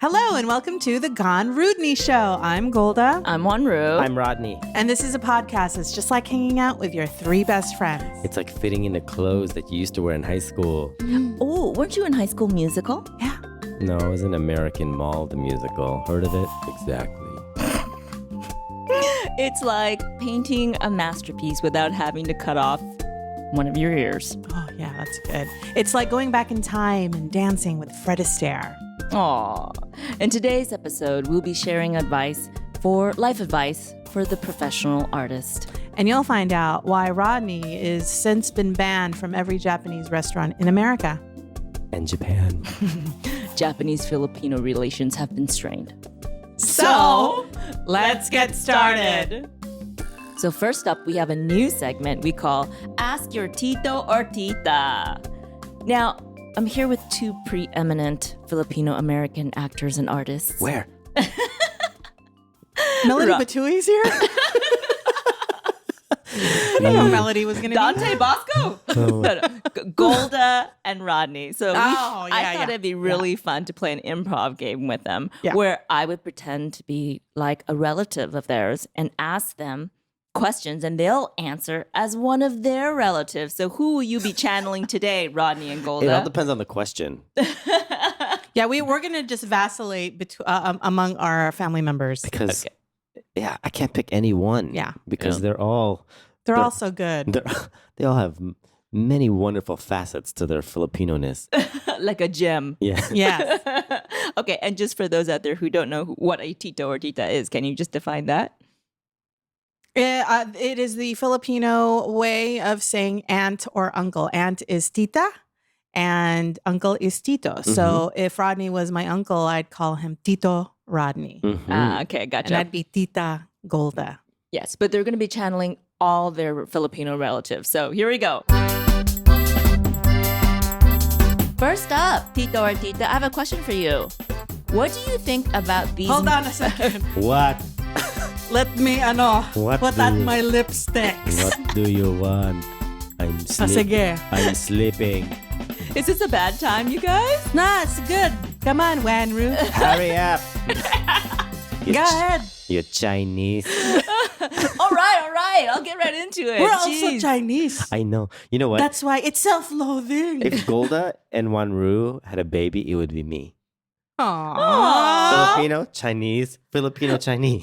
Hello and welcome to the Ganru Show. I'm Golda. I'm Wanru. I'm Rodney. And this is a podcast that's just like hanging out with your three best friends. It's like fitting into clothes that you used to wear in high school. Oh, weren't you in High School Musical? Yeah. No, it was an American Mall, the musical. Heard of it? Exactly. It's like painting a masterpiece without having to cut off one of your ears. Oh, yeah, that's good. It's like going back in time and dancing with Fred Astaire. Aww. In today's episode, we'll be sharing life advice for the professional artist. And you'll find out why Rodney is since been banned from every Japanese restaurant in America. And Japan. Japanese-Filipino relations have been strained. So, let's get started. So first up, we have a new segment we call Ask Your Tito or Tita. Now, I'm here with two preeminent Filipino-American actors and artists. Where? Melody Batui's here? I didn't know Melody was going to be Dante Bosco? No. Golda and Rodney. So I thought it'd be really fun to play an improv game with them where I would pretend to be like a relative of theirs and ask them questions and they'll answer as one of their relatives. So who will you be channeling today, Rodney and Golda? It all depends on the question. Yeah, we're going to just vacillate among our family members. Because, I can't pick any one. Yeah. Because they're all so good. They all have many wonderful facets to their Filipino-ness. Like a gem. Yeah. Yes. Okay, and just for those out there who don't know what a Tito or Tita is, can you just define that? It is the Filipino way of saying aunt or uncle. Aunt is Tita and uncle is Tito. Mm-hmm. So if Rodney was my uncle, I'd call him Tito Rodney. Mm-hmm. Okay, gotcha. And I'd be Tita Golda. Yes, but they're going to be channeling all their Filipino relatives. So here we go. First up, Tito or Tita, I have a question for you. What do you think about these... Hold on a second. What? Let me, put out my lipsticks. What do you want? I'm Sige. I'm sleeping. Is this a bad time, you guys? Nah, it's good. Come on, Wanru. Hurry up. Go ahead. You're Chinese. All right. I'll get right into it. We're also Chinese. I know. You know what? That's why it's self-loathing. If Golda and Wanru had a baby, it would be me. Aww. Filipino Chinese.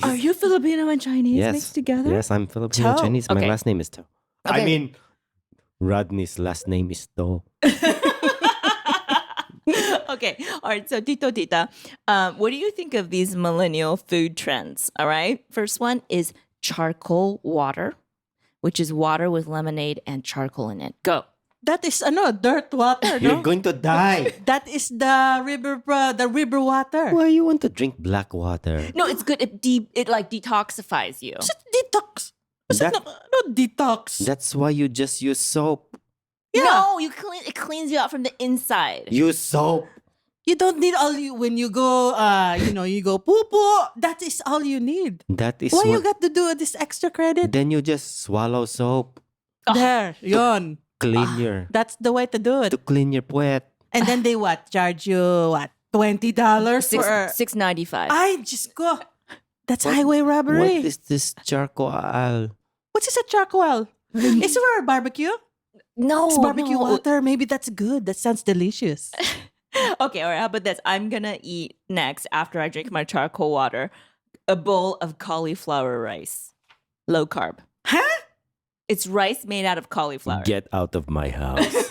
Are you Filipino and Chinese Yes. mixed together? Yes, I'm Filipino To. Chinese. My Okay. last name is To. Okay. I mean, Rodney's last name is To. Okay. All right. So, Tito, Tita, what do you think of these millennial food trends? All right. First one is charcoal water, which is water with lemonade and charcoal in it. Go. That is dirt water, You're no? going to die. That is the river water. Why you want to drink black water? No, it's good. It like detoxifies you. It's detox. That- No detox. That's why you just use soap. Yeah. No, it cleans you out from the inside. Use soap. You don't need when you go, you go poo-poo. That is all you need. That is Why what... you got to do this extra credit? Then you just swallow soap. There, yon. Clean your... That's the way to do it. To clean your puwet. And then they charge you $20 for... $6.95. I just go. That's highway robbery. What is this charcoal? What's this a charcoal? Is it for a barbecue? No, It's barbecue no. water. Maybe that's good. That sounds delicious. Okay, all right. How about this? I'm gonna eat next after I drink my charcoal water, a bowl of cauliflower rice, low carb. Huh? It's rice made out of cauliflower. Get out of my house.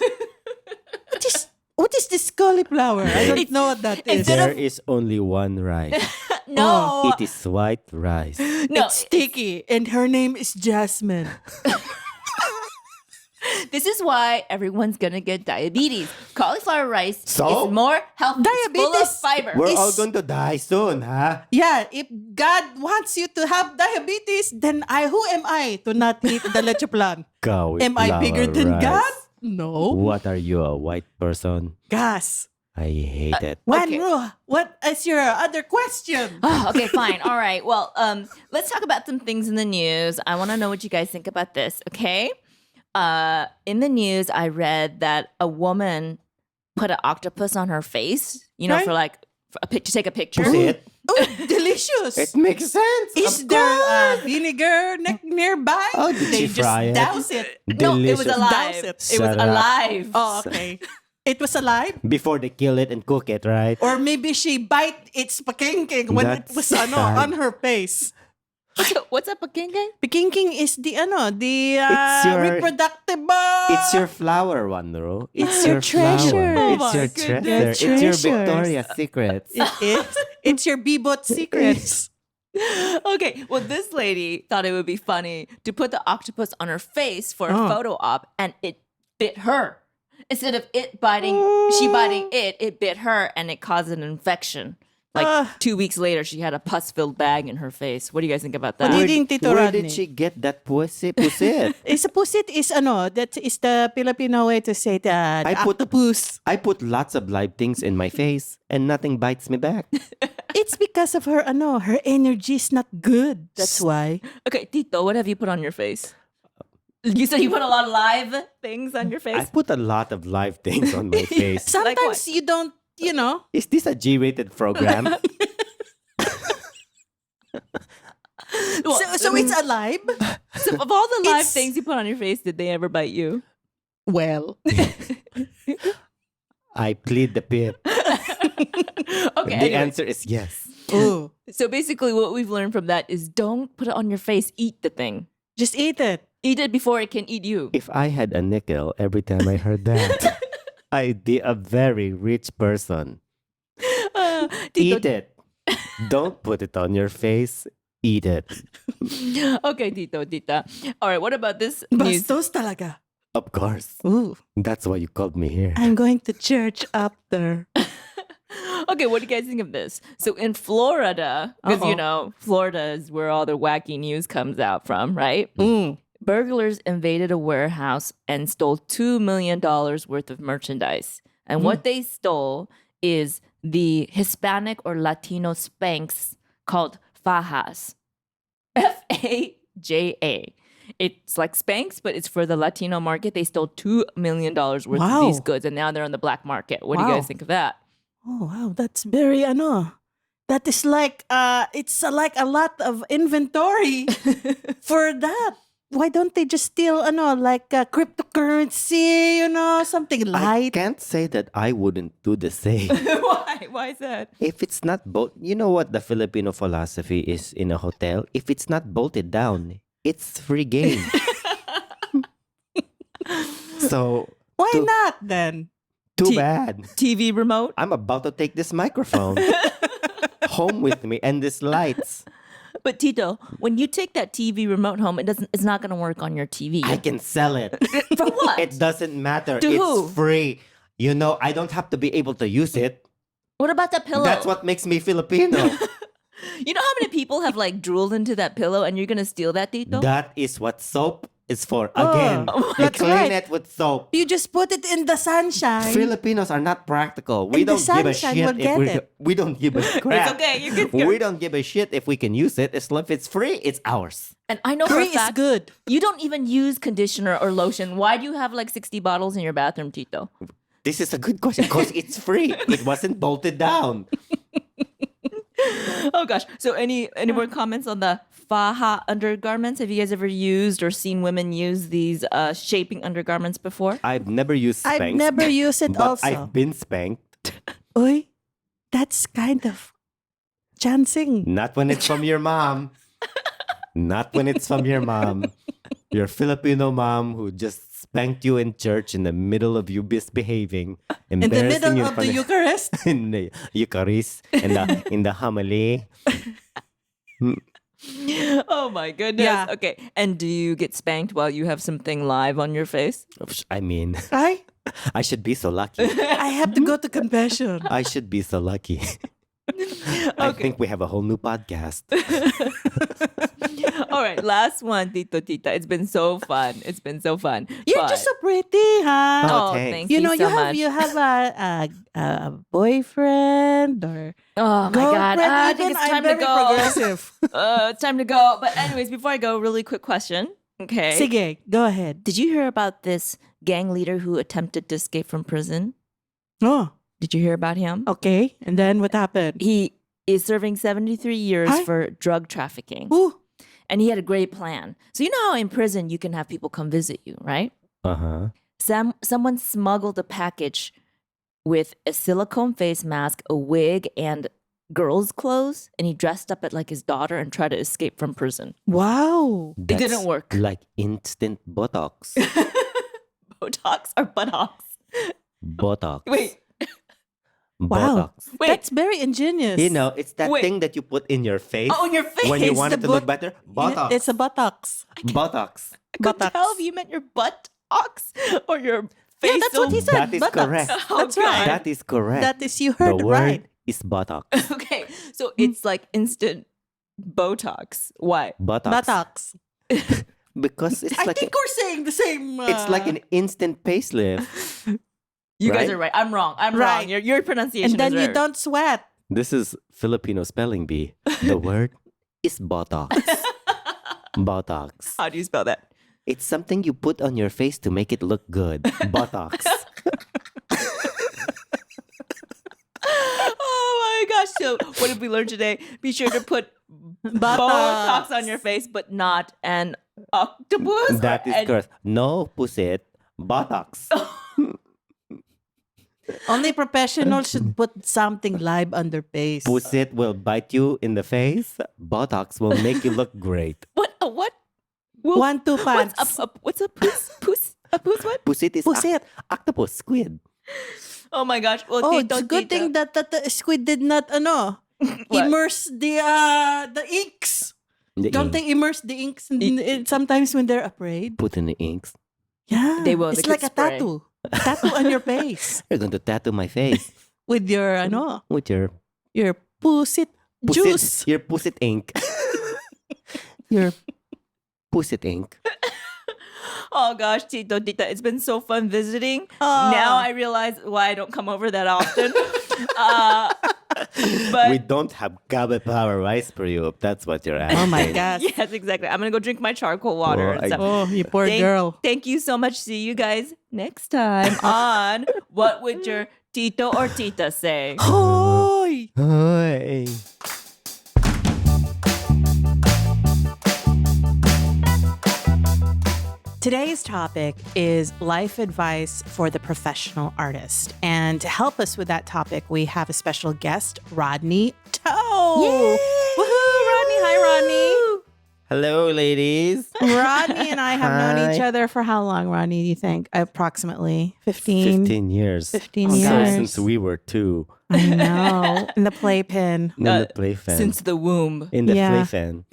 What is this cauliflower? I don't know what that is. Instead There of- is only one rice. No, It is white rice. no. It's sticky, and her name is Jasmine. This is why everyone's gonna get diabetes. Cauliflower rice So? is more healthy. It's full of Diabetes. fiber. We're Is- all going to die soon, huh? Yeah, if God wants you to have diabetes, then who am I to not eat the leche plan? Am I bigger than God? No. What are you, a white person? Gas. I hate it. Wanru, what is your other question? Oh, okay, fine. All right. Well, let's talk about some things in the news. I want to know what you guys think about this, okay? In the news, I read that a woman put an octopus on her face, Right. To take a picture? Pusit. Oh, delicious. It makes sense. Is there vinegar nearby? Oh, did They she fry it? douse it. No, it was Delicious. alive. Douse It it. was Shut up. alive. Oh, okay. It was alive? Before they kill it and cook it, right? Or maybe she bite its pakengkeng when it That's was sad. on her face. What's up, Pakingay? Pakengkeng is the It's your- reproductive. It's your flower, Wanru. It's Your your treasure. flower. Oh It's my your goodness. treasure. It's your Treasures. Victoria's Secrets. It is. It's your bebot secrets. Okay, well, this lady thought it would be funny to put the octopus on her face for a Oh. photo op, and it bit her. Instead of she biting it, it bit her, and it caused an infection. Like 2 weeks later, she had a pus-filled bag in her face. What do you guys think about that? What do you think, Tito Where Rodney? did she get that pusit? Pusit? Is a pusit is that is the Filipino way to say that I put- octopus. I put lots of live things in my face and nothing bites me back. It's because of her her energy is not good. That's why. Okay, Tito, what have you put on your face? You said you put a lot of live things on your face? I put a lot of live things on my face. Sometimes what? you don't, Is this a G-rated program? so it's alive. So of all the live It's- things you put on your face, did they ever bite you? Well, I plead the fifth. Okay, The anyway. answer is yes. ooh, So basically what we've learned from that is don't put it on your face, eat the thing. just eat it. Eat it before it can eat you. If I had a nickel every time I heard that, I'd be a very rich person. Tito, Eat it. Don't put it on your face. Eat it. Okay, Tito, Tita. All right, what about this news? Bastos talaga. Of course. Ooh, That's why you called me here. I'm going to church after. Okay, what do you guys think of this? So in Florida, because Uh-oh. Florida is where all the wacky news comes out from, right? Burglars invaded a warehouse and stole $2 million worth of merchandise. And what they stole is the Hispanic or Latino Spanx called fajas. Faja. It's like Spanx, but it's for the Latino market. They stole $2 million worth of Wow. these goods, and now they're on the black market. What do you Wow. guys think of that? Oh wow, that's very That is like it's like a lot of inventory for that. Why don't they just steal like cryptocurrency, something I light? can't say that I wouldn't do the same. Why? Why is that? If it's not you know what the Filipino philosophy is in a hotel? If it's not bolted down, it's free game. So, Why to- not then? too bad. TV remote? I'm about to take this microphone home with me and these lights. But Tito, when you take that TV remote home, it's not going to work on your TV. I can sell it. For what? It doesn't matter. To It's who? free. I don't have to be able to use it. What about that pillow? That's what makes me Filipino. You know how many people have like drooled into that pillow and you're going to steal that, Tito? That is what soap is for. Again, you that's clean right. it with soap. You just put it in the sunshine. Filipinos are not practical. We And the don't give a sunshine shit will if get we it. we don't give a crap. It's okay. You can. We don't give a shit if we can use it. As long as it's free, it's ours. And I know Free for a is fact, good. you don't even use conditioner or lotion. Why do you have like 60 bottles in your bathroom, Tito? This is a good question because it's free. It wasn't bolted down. Oh gosh. So any more comments on the faja undergarments? Have you guys ever used or seen women use these shaping undergarments before? I've never used Spanx. I've never used it but also. I've been spanked. Uy, that's kind of chancing. Not when it's from your mom. Not when it's from your mom. Your Filipino mom who just spanked you in church in the middle of you misbehaving. In the embarrassing middle you of the front Eucharist. in the Eucharist, in the homily. Oh my goodness. Yeah. Okay. And do you get spanked while you have something live on your face? I mean, I should be so lucky. have to go to confession. I should be so lucky. I think we have a whole new podcast. All right, last one, Tito Tita. It's been so fun. It's been so fun. You're But- just so pretty, huh? Oh, Oh, thanks. thank you you, know, so much. you have a boyfriend or Oh my God. girlfriend. I think even. it's I'm time to very go. progressive. It's time to go. But anyways, before I go, really quick question. Okay. Sige, go ahead. Did you hear about this gang leader who attempted to escape from prison? Oh, Did you hear about him? Okay. And then what happened? He is serving 73 years Hi? for drug trafficking. Ooh. And he had a great plan. So you know how in prison you can have people come visit you, right? Uh-huh. Someone smuggled a package with a silicone face mask, a wig, and girls' clothes, and he dressed up like his daughter and tried to escape from prison. Wow. It didn't work. Like instant Botox. Botox or buttocks? Botox. Wait. Wow. Botox. Wait. That's very ingenious. You know, it's that Wait. thing that you put in your face. Oh, in your face. When you want the it to look bot- better. Botox. It's a buttocks. Botox. I couldn't buttocks. tell if you meant your buttocks or your Yeah, face. that's what he said. That is buttocks. correct. That's Oh, right. That is correct. That is, you heard the it word right. is Botox. Okay, so it's like instant Botox. Why? Botox. Buttocks. Because it's I like think we're saying the same. it's like an instant facelift. You guys Right? are right. I'm wrong. I'm Right. wrong. Your pronunciation and then is you right. don't sweat. This is Filipino spelling bee. The word is Botox. Botox. How do you spell that? It's something you put on your face to make it look good. Botox. Oh my gosh. So what did we learn today? Be sure to put Botox on your face, but not an octopus. That is correct. No pusit. Botox. Only professionals should put something live on their face. Pusit will bite you in the face. Botox will make you look great. What? A what? 1, 2 pants. What's a puss? A puss what? Pusit is Pusit. octopus, squid. Oh my gosh. Well, Oh, Tito, it's a good Tita. thing that the squid did not What? immerse the inks. The Don't ink. they immerse the inks sometimes when they're afraid? Put in the inks. Yeah. They will. It's They like could a spray. tattoo. Tattoo on your face You're going to tattoo my face with your with your pusit juice. Your pusit ink. Your Pusit ink. Oh gosh, Tito, Tita, it's been so fun visiting. Oh. Now I realize why I don't come over that often. We But don't have Gabe Power rice for you. That's what you're asking. Oh my gosh. yes, exactly. I'm gonna go drink my charcoal water Oh, and I- stuff. Oh, you poor Thank, girl. thank you so much. See you guys next time on What Would Your Tito or Tita Say? Hoy! Hi. Today's topic is life advice for the professional artist. And to help us with that topic, we have a special guest, Rodney To. Woohoo, Rodney. Hi, Hello, ladies. Rodney. Rodney and I have known each Hi. other for how long, Rodney, do you think? Approximately 15? 15 years. 15 So years. since we were two I know. In the playpen. in the playpen. Since the womb. in the Yeah. playpen,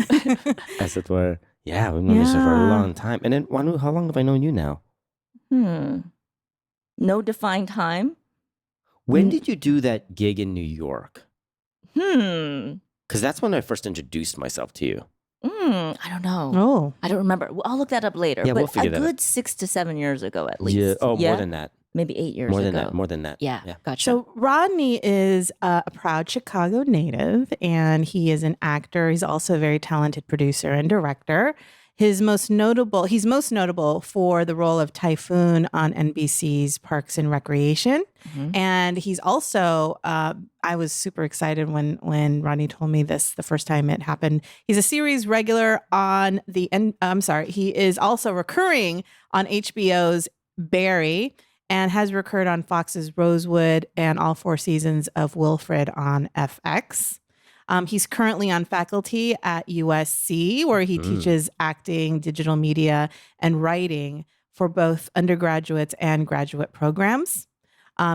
as it were. Yeah, we've known each other for a Yeah. long time. And then, Wanru, how long have I known you now? No defined time. When did you do that gig in New York? Hmm. Because that's when I first introduced myself to you. I don't know. Oh. I don't remember. Well, I'll look that up later. Yeah, but we'll figure a that out. good 6 to 7 years ago, at least. Yeah. Oh, more than that. Maybe 8 years More ago. than that. More than that. Yeah, Yeah. gotcha. So Rodney is a proud Chicago native, and he is an actor. He's also a very talented producer and director. He's most notable for the role of Typhoon on NBC's Parks and Recreation. Mhm. And he's also, I was super excited when Rodney told me this the first time it happened. He's a series regular on he is also recurring on HBO's Barry and has recurred on Fox's Rosewood and all 4 seasons of Wilfred on FX. He's currently on faculty at USC, where he teaches acting, digital media, and writing for both undergraduates and graduate programs.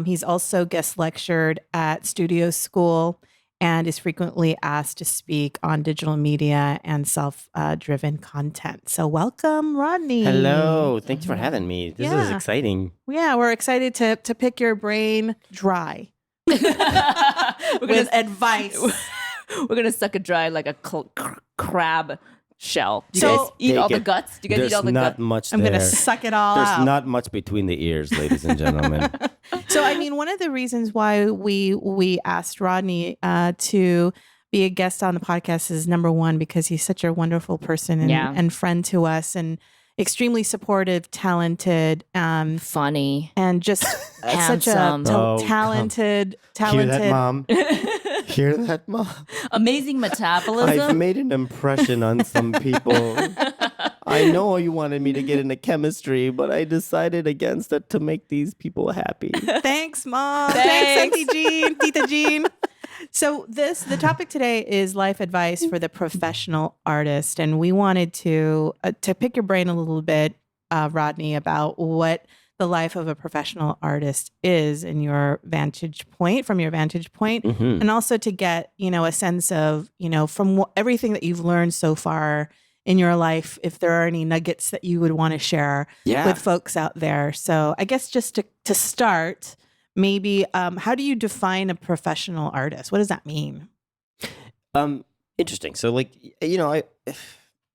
He's also guest lectured at Studio School and is frequently asked to speak on digital media and self-driven content. So welcome, Rodney. Hello. Thank you for having me. This is Yeah. exciting. Yeah, we're excited to pick your brain dry we're with gonna advice. we're gonna suck it dry like a crab shell. Do you So- guys eat all the Take it. guts? Do you guys There's eat all the not guts? much I'm there. going to suck it all There's out. not much between the ears, ladies and gentlemen. So, I mean, one of the reasons why we asked Rodney to be a guest on the podcast is number one, because he's such a wonderful person and, Yeah. and friend to us. And, extremely supportive, talented, Funny. and just such a Handsome. talented. Hear that, Mom? Hear that, Mom? Amazing metabolism. I've made an impression on some people. I know you wanted me to get into chemistry, but I decided against it to make these people happy. Thanks, Mom. Thanks. Auntie Jean, Tita Jean. So the topic today is life advice for the professional artist, and we wanted to pick your brain a little bit, Rodney, about what the life of a professional artist is in your vantage point, Mm-hmm. and also to get a sense of from everything that you've learned so far in your life, if there are any nuggets that you would want to share with folks out there. So I guess just to start. Maybe, how do you define a professional artist? What does that mean? Interesting. So,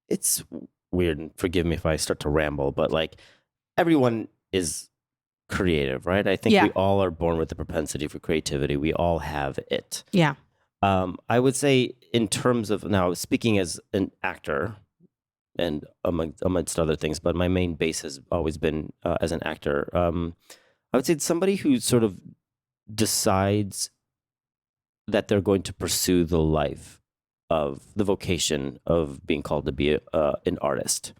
it's weird, and forgive me if I start to ramble, but everyone is creative, right? I think we all are born with the propensity for creativity. We all have it. Yeah. I would say, in terms of now speaking as an actor, and amongst other things, but my main base has always been as an actor. I would say it's somebody who sort of decides that they're going to pursue the life of the vocation of being called to be an artist.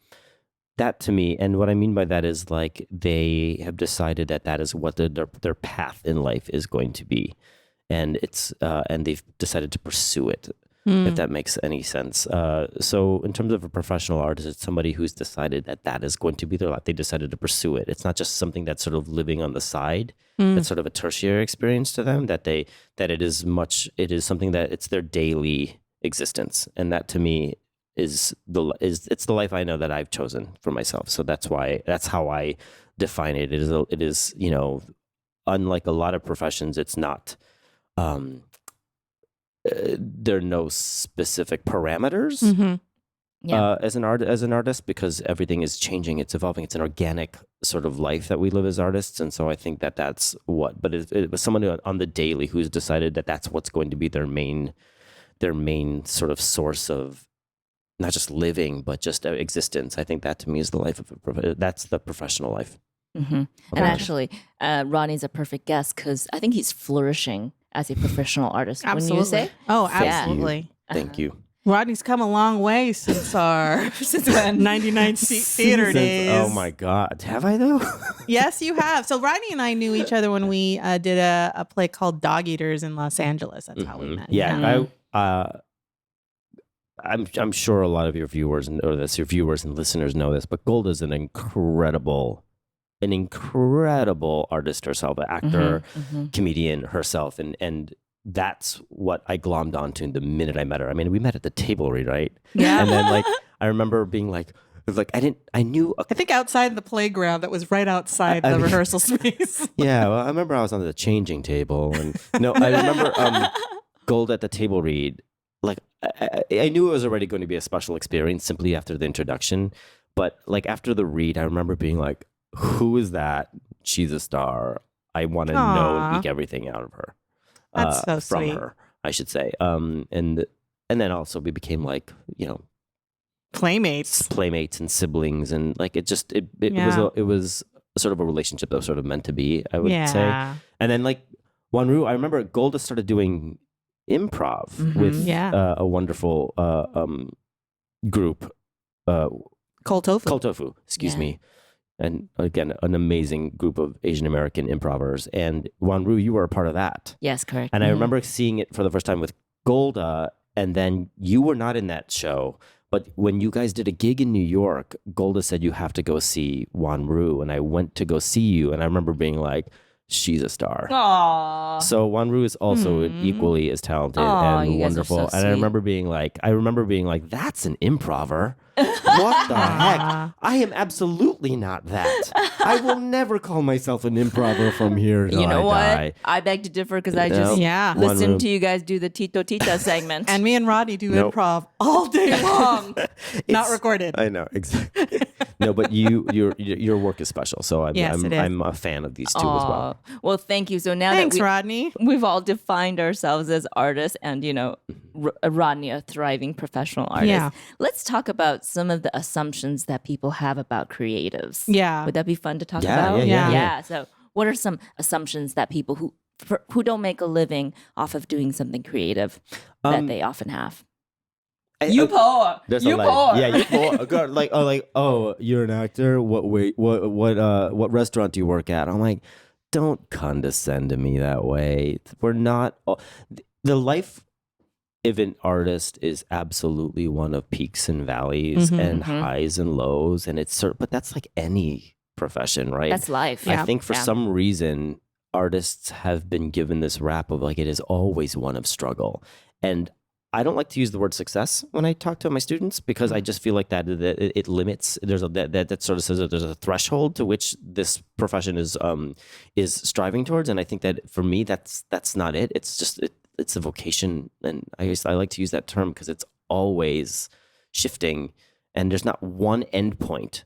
That to me, and what I mean by that is they have decided that is what their path in life is going to be, and and they've decided to pursue it. If that makes any sense. So in terms of a professional artist, it's somebody who's decided that is going to be their life. They decided to pursue it. It's not just something that's sort of living on the side. That's sort of a tertiary experience to them, that it is something that it's their daily existence. And that to me it's the life I know that I've chosen for myself. So that's how I define it. It is, unlike a lot of professions, it's not, there are no specific parameters as an artist, because everything is changing, it's evolving, it's an organic sort of life that we live as artists. And so I think that's but it was someone on the daily who's decided that that's what's going to be their main sort of source of not just living, but just existence. I think that to me is the life of that's the professional life. Mm-hmm. And actually, Ronnie's a perfect guest because I think he's flourishing as a professional artist. Absolutely. Wouldn't you say? Oh, absolutely. Thank you. Rodney's come a long way since our Since when? 99 seat theater days. Oh my God. Have I though? Yes, you have. So Rodney and I knew each other when we did a play called Dog Eaters in Los Angeles. That's how we met. Yeah. I'm sure a lot of your viewers and listeners know this, but Golda's an incredible artist herself, an actor, comedian herself, and that's what I glommed onto the minute I met her. I mean, we met at the table read, right? Yeah. And then I remember being I think outside the playground that was right outside the rehearsal space. Yeah, well, I remember I was on the changing table, and I remember Gold at the table read. I knew it was already going to be a special experience simply after the introduction, but after the read, I remember being like, "Who is that? She's a star. I want to know and eke everything out of her." That's so from sweet. her, I should say. And then also we became Playmates and siblings, and it was sort of a relationship that was sort of meant to be, I would say. And then Wanru, I remember Golda started doing improv with a wonderful group, Cold Tofu. Excuse me. And again, an amazing group of Asian American improvers. And Wanru, you were a part of that. Yes, correct. And I remember seeing it for the first time with Golda, and then you were not in that show. But when you guys did a gig in New York, Golda said you have to go see Wanru, and I went to go see you, and I remember being like, she's a star. Aww. So Wanru is also equally as talented and wonderful. So and I remember being like, that's an improver. What the heck? I am absolutely not that. I will never call myself an improver from here till You know I what? die. I beg to differ because I just listened to you guys do the Tito Tita segment. And me and Rodney do improv all day long. Not recorded. I know, exactly. No, but your work is special. So I'm a fan of these two as well. Well, thank you. So now Thanks, that Rodney. we've all defined ourselves as artists and, Rodney, a thriving professional artist. Yeah. Let's talk about some of the assumptions that people have about creatives. Yeah. Would that be fun to talk Yeah, about? yeah. So what are some assumptions that people who don't make a living off of doing something creative that they often have? You poor. There's You a lot. poor. Yeah, you poor. God, you're an actor. What restaurant do you work at? I'm like, don't condescend to me that way. We're not. The life of an artist is absolutely one of peaks and valleys and highs and lows, and but that's like any profession, right? That's life. I think for some reason, artists have been given this rap of like it is always one of struggle, and I don't like to use the word success when I talk to my students because I just feel like that it limits. There's that sort of says that there's a threshold to which this profession is striving towards, and I think that for me that's not it. It's just it's a vocation, and I like to use that term because it's always shifting, and there's not one endpoint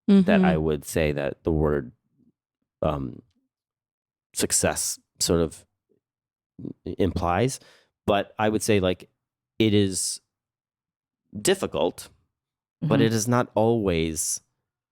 that I would say that the word success sort of implies. But I would say like it is difficult, but it is not always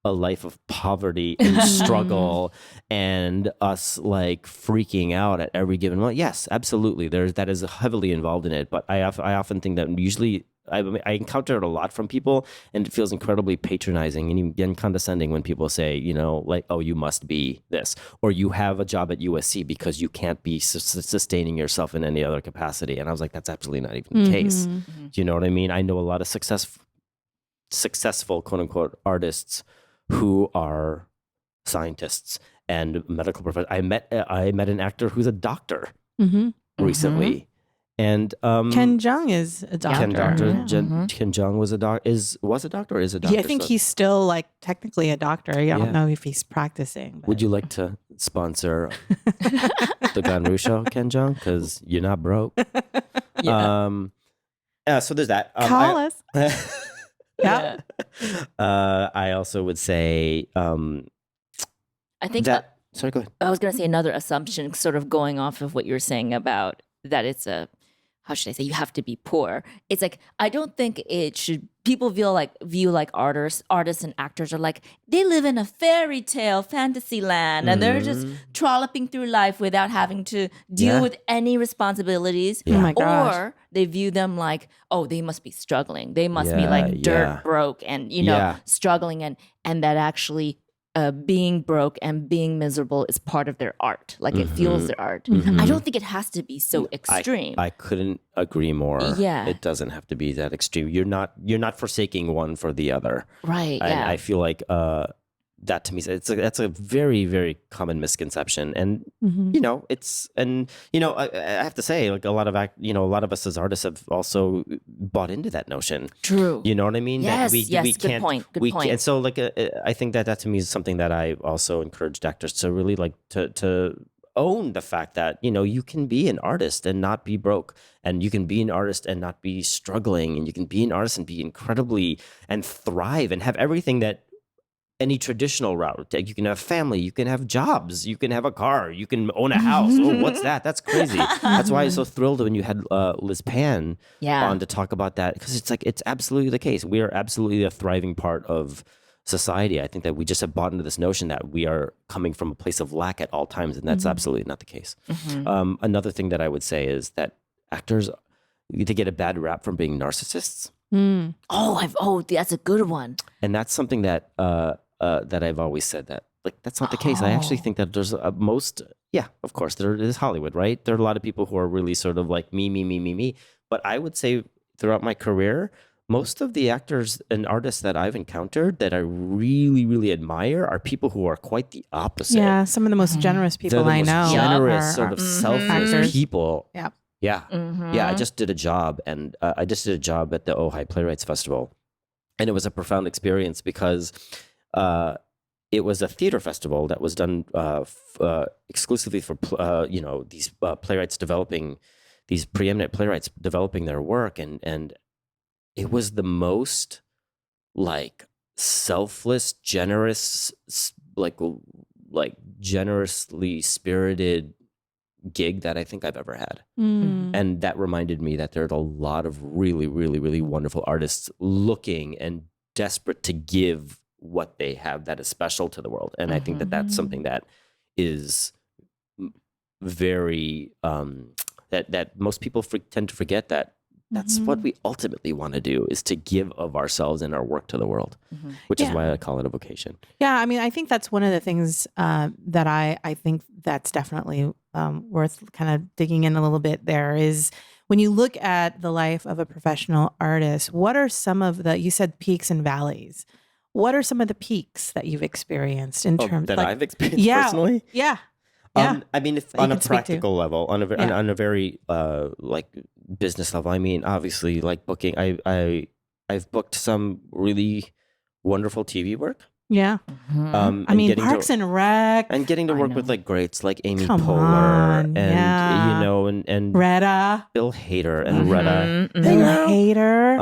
a life of poverty and struggle and us like freaking out at every given moment. Yes, absolutely. That is heavily involved in it. But I often think that usually I encounter it a lot from people, and it feels incredibly patronizing and even condescending when people say, like, oh, you must be this, or you have a job at USC because you can't be sustaining yourself in any other capacity. And I was like, that's absolutely not even the case. Do you know what I mean? I know a lot of successful quote unquote artists who are scientists and medical professors. I met an actor who's a doctor recently. And Ken Jeong is a doctor. Ken Jeong was a doctor. Was a doctor or is a doctor? Yeah, I think he's still like technically a doctor. I don't know if he's practicing. But. Would you like to sponsor the Ganru show, Ken Jeong? Because you're not broke. So there's that. Call us. Yeah. I also would say I think that. Sorry, go ahead. I was going to say another assumption, sort of going off of what you're saying about that it's how should I say, you have to be poor. It's like, I don't think it should, people view like artists and actors are like, they live in a fairy tale fantasy land and they're just trolloping through life without having to deal with any responsibilities. Oh my gosh. Or they view them like, oh, they must be struggling. They must be like dirt broke and, struggling and that actually being broke and being miserable is part of their art. Like it fuels their art. I don't think it has to be so extreme. I couldn't agree more. Yeah. It doesn't have to be that extreme. You're not forsaking one for the other. Right. And Yeah. I feel like that to me, that's a very, very common misconception. And I have to say, like a lot of us as artists have also bought into that notion. True. You know what I mean? Yes. We Good can't, point. Good point. And so like I think that to me is something that I also encouraged actors to really like to own the fact that you can be an artist and not be broke, and you can be an artist and not be struggling, and you can be an artist and be incredibly and thrive and have everything that any traditional route. You can have family, you can have jobs, you can have a car, you can own a house. Oh, what's that? That's crazy. That's why I was so thrilled when you had Liz Pan on to talk about that, because it's absolutely the case. We are absolutely a thriving part of society. I think that we just have bought into this notion that we are coming from a place of lack at all times, and that's absolutely not the case. Another thing that I would say is that actors, they get a bad rap from being narcissists. That's a good one. And that's something that that I've always said that like that's not the case. I actually think that there's of course there is Hollywood, right? There are a lot of people who are really sort of like me. But I would say throughout my career, most of the actors and artists that I've encountered that I really, really admire are people who are quite the opposite. Yeah, some of the most generous people They're the I most know. generous, sort of selfless actors. people. Yeah. Yeah. Yeah. I just did a job at the Ojai Playwrights Festival. And it was a profound experience because it was a theater festival that was done exclusively for these playwrights developing, these preeminent playwrights developing their work, and it was the most like selfless, generous, like generously spirited gig that I think I've ever had. And that reminded me that there's a lot of really, really, really wonderful artists looking and desperate to give what they have that is special to the world. And I think that that's something that is very, that most people tend to forget, that that's what we ultimately want to do, is to give of ourselves and our work to the world, which is why I call it a vocation. Yeah, I mean, I think that's one of the things that I think that's definitely worth kind of digging in a little bit there, is when you look at the life of a professional artist, what are some of the, you said peaks and valleys. What are some of the peaks that you've experienced in terms that I've experienced personally? Yeah. I mean, if on a practical level, on a very like business level, I mean, obviously, like booking, I've booked some really wonderful TV work. Yeah. I mean, Parks and Rec. And getting to work with like greats like Amy Come Poehler on, and, you know, and Retta. Bill Hader and Retta. Bill Hader.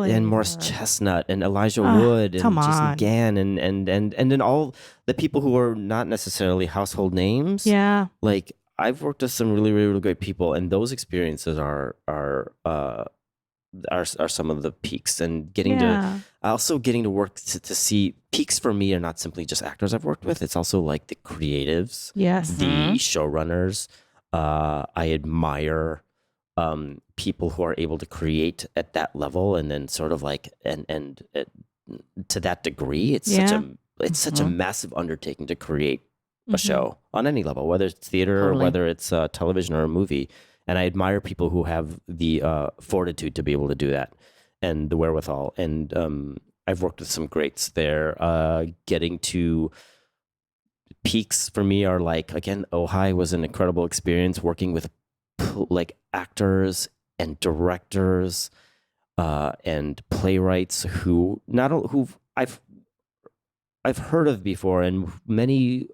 And Morris Chestnut and Elijah Wood and Jason Gann and then all the people who are not necessarily household names. Yeah. Like, I've worked with some really, really, really great people, and those experiences are some of the peaks. And getting to work to see peaks for me are not simply just actors I've worked with. It's also like the creatives, the showrunners. I admire people who are able to create at that level, and then sort of like and to that degree, it's such a massive undertaking to create a show on any level, whether it's theater or whether it's television or a movie. And I admire people who have the fortitude to be able to do that, and the wherewithal. And I've worked with some greats there. Getting to peaks for me are like, again, Ojai was an incredible experience working with like actors and directors and playwrights who I've heard of before, and many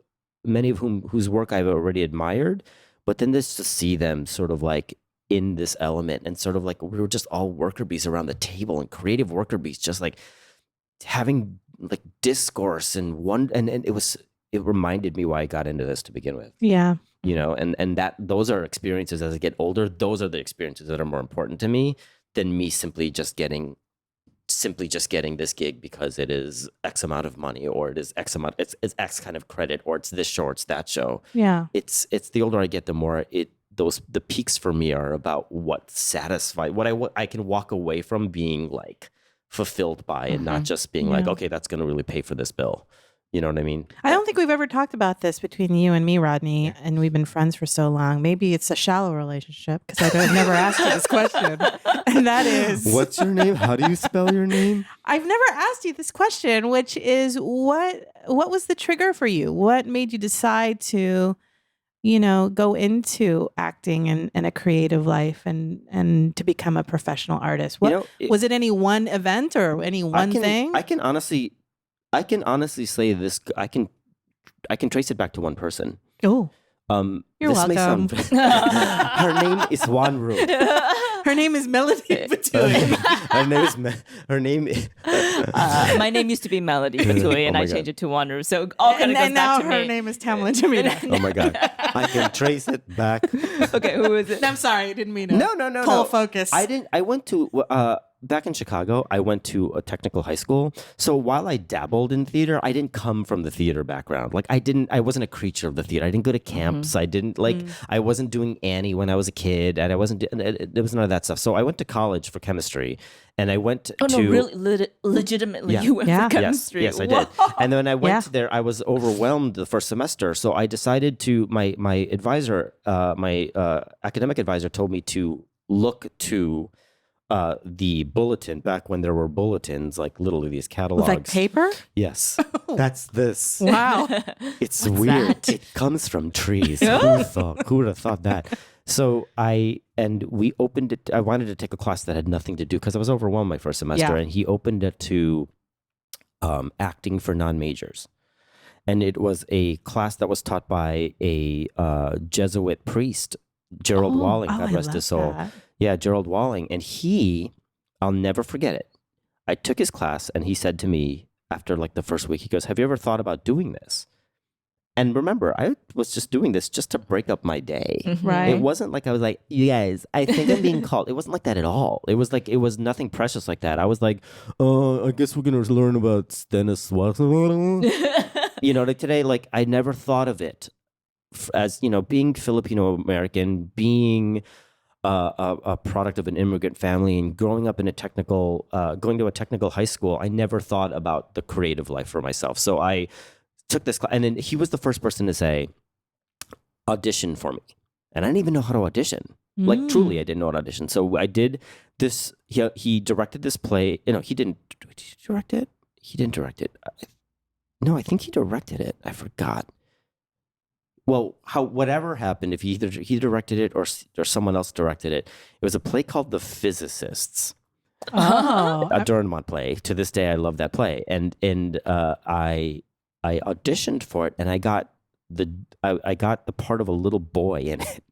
of whose work I've already admired. But then just to see them sort of like in this element, and sort of like we were just all worker bees around the table, and creative worker bees, just like having like discourse and it reminded me why I got into this to begin with. Yeah. You know, and that those are experiences as I get older. Those are the experiences that are more important to me than me simply just getting this gig because it is X amount of money, or it is X amount, it's X kind of credit, or it's this show, or it's that show. Yeah. It's the older I get, the more the peaks for me are about what satisfies, what I can walk away from being like fulfilled by, and not just being like, okay, that's going to really pay for this bill. You know what I mean? I don't think we've ever talked about this between you and me, Rodney, and we've been friends for so long. Maybe it's a shallow relationship because I've never asked you this question. And that is... What's your name? How do you spell your name? I've never asked you this question, which is what was the trigger for you? What made you decide to, you know, go into acting and a creative life and to become a professional artist? Was it any one event or any one thing? I can honestly say this. I can trace it back to one person. Oh, you're this welcome. Her name is Wanru. Her name is Melody Batui. My name used to be Melody Batui, and I changed it to Wanru. So all kind of goes and now back to her me. name is Tamlin Jamina. Oh my God, I can trace it back. Okay, who is it? I'm sorry, I didn't mean to. No. Pull focus. I went to back in Chicago, I went to a technical high school. So while I dabbled in theater, I didn't come from the theater background. Like I wasn't a creature of the theater. I didn't go to camps. I didn't I wasn't doing Annie when I was a kid, and there was none of that stuff. So I went to college for chemistry, and I went to... Oh, no, really, legitimately, you went for chemistry. Yes, I did. And then when I went there, I was overwhelmed the first semester. So I decided to, my advisor, my academic advisor told me to look to the bulletin, back when there were bulletins, like literally these catalogs. With like paper? Yes. That's this. Wow. It's weird. That? It comes from trees. Who would have thought that? So we opened it. I wanted to take a class that had nothing to do, because I was overwhelmed my first semester, and he opened it to acting for non-majors. And it was a class that was taught by a Jesuit priest, Gerald Walling, God rest his soul. That. Yeah, Gerald Walling. And I'll never forget it. I took his class, and he said to me after like the first week, he goes, "Have you ever thought about doing this?" And remember, I was just doing this just to break up my day. Right. It wasn't like I was like, "You guys, I think I'm being called." It wasn't like that at all. It was like, it was nothing precious like that. I was like, I guess we're going to learn about Stanislas. Like today, like I never thought of it as, being Filipino American, being a product of an immigrant family and growing up in going to a technical high school. I never thought about the creative life for myself. So I took this class, and then he was the first person to say, audition for me. And I didn't even know how to audition. Like truly, I didn't know how to audition. So I did this. He directed this play. He didn't. Did he direct it? He didn't direct it. No, I think he directed it. I forgot. Well, whatever happened, if he directed it or someone else directed it, it was a play called The Physicists. Oh, A Dürrenmatt play. To this day, I love that play. And I auditioned for it, and I got the part of a little boy in it.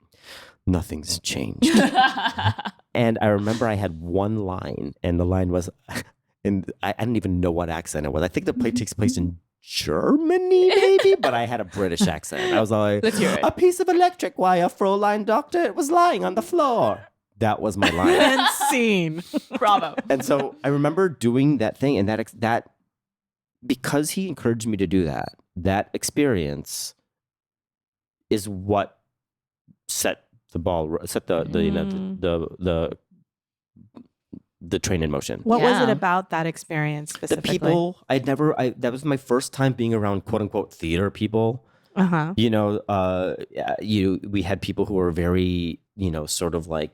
Nothing's changed. And I remember I had one line, and the line was, and I didn't even know what accent it was. I think the play takes place in Germany, maybe, but I had a British accent. I was like, Let's hear it. "A piece of electric wire, Fräulein Doctor. It was lying on the floor." That was my line. and scene. Bravo. And so I remember doing that thing, and that because he encouraged me to do that experience is what set the train in motion. What was it Yeah. about that experience The specifically? people, that was my first time being around quote unquote theater people. Uh-huh. We had people who were very, sort of like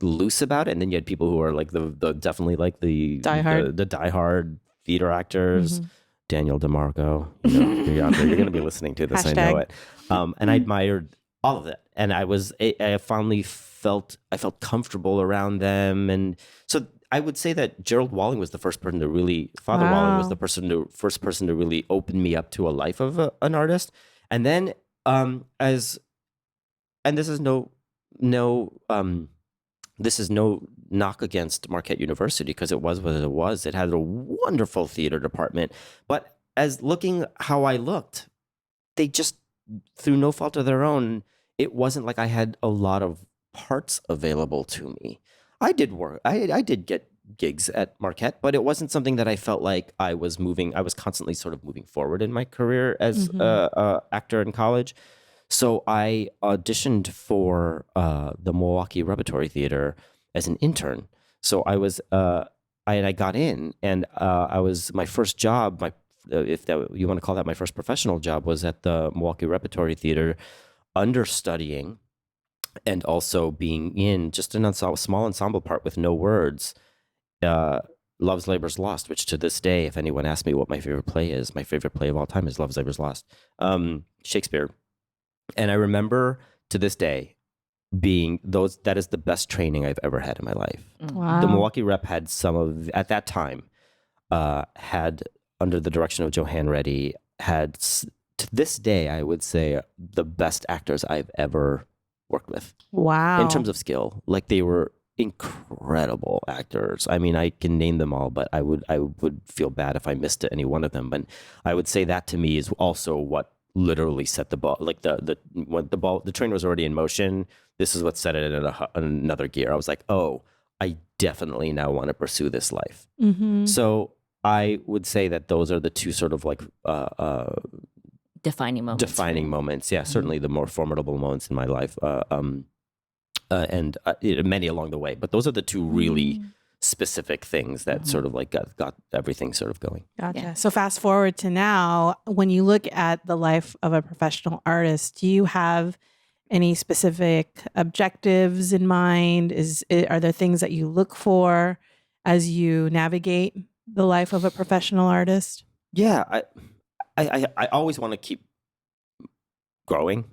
loose about it, and then you had people who are like the definitely like the Diehard. the diehard theater actors. Mhm. Daniel DeMarco, you're out there, you're going to be listening to this. I know Hashtag. it. And I admired all of it, and I finally felt comfortable around them, and so I would say that Gerald Walling was the first person to really, Father Walling was Wow. the first person to really open me up to a life of an artist. And then, and this is no knock against Marquette University, because it was what it was. It had a wonderful theater department, but as looking how I looked, they just, through no fault of their own, it wasn't like I had a lot of parts available to me. I did work. I did get gigs at Marquette, but it wasn't something that I felt like I was constantly sort of moving forward in my career as a actor in college. So I auditioned for the Milwaukee Repertory Theater as an intern. So I got in, and I was, my first job, if you want to call that my first professional job, was at the Milwaukee Repertory Theater, understudying, and also being in just a small ensemble part with no words, Love's Labor's Lost, which to this day, if anyone asks me what my favorite play is, my favorite play of all time is Love's Labor's Lost, Shakespeare. And I remember to this day that is the best training I've ever had in my life. Wow. The Milwaukee Rep had at that time, had, under the direction of Johann Reddy, had, to this day, I would say, the best actors I've ever worked with. Wow. In terms of skill. Like, they were incredible actors. I mean, I can name them all, but I would feel bad if I missed any one of them. But I would say that to me is also what literally set the ball. Like when the train was already in motion, this is what set it in another gear. I was like, oh, I definitely now want to pursue this life. Mm-hmm. So I would say that those are the two sort of like Defining moments. Yeah, certainly the more formidable moments in my life, and many along the way. But those are the two really specific things that sort of like got everything sort of going. Gotcha. Yeah. So fast forward to now, when you look at the life of a professional artist, do you have any specific objectives in mind? Are there things that you look for as you navigate the life of a professional artist? Yeah, I always want to keep growing.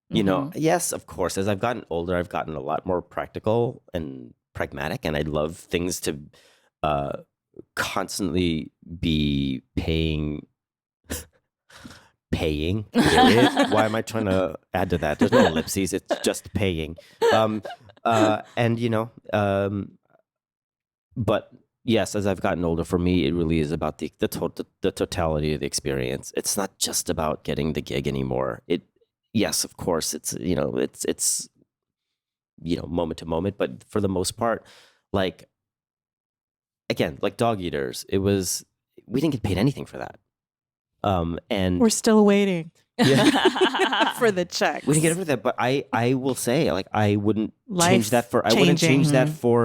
You know, yes, of course, as I've gotten older, I've gotten a lot more practical and pragmatic, and I love things to constantly be paying. Period. Why am I trying to add to that? There's no ellipses. It's just paying. And but yes, as I've gotten older, for me, it really is about the totality of the experience. It's not just about getting the gig anymore. Yes, of course, it's moment to moment, but for the most part, like, again, like Dog Eaters, we didn't get paid anything for that. And we're still waiting yeah. for the check. We didn't get it for that, but I will say, like, I wouldn't change that for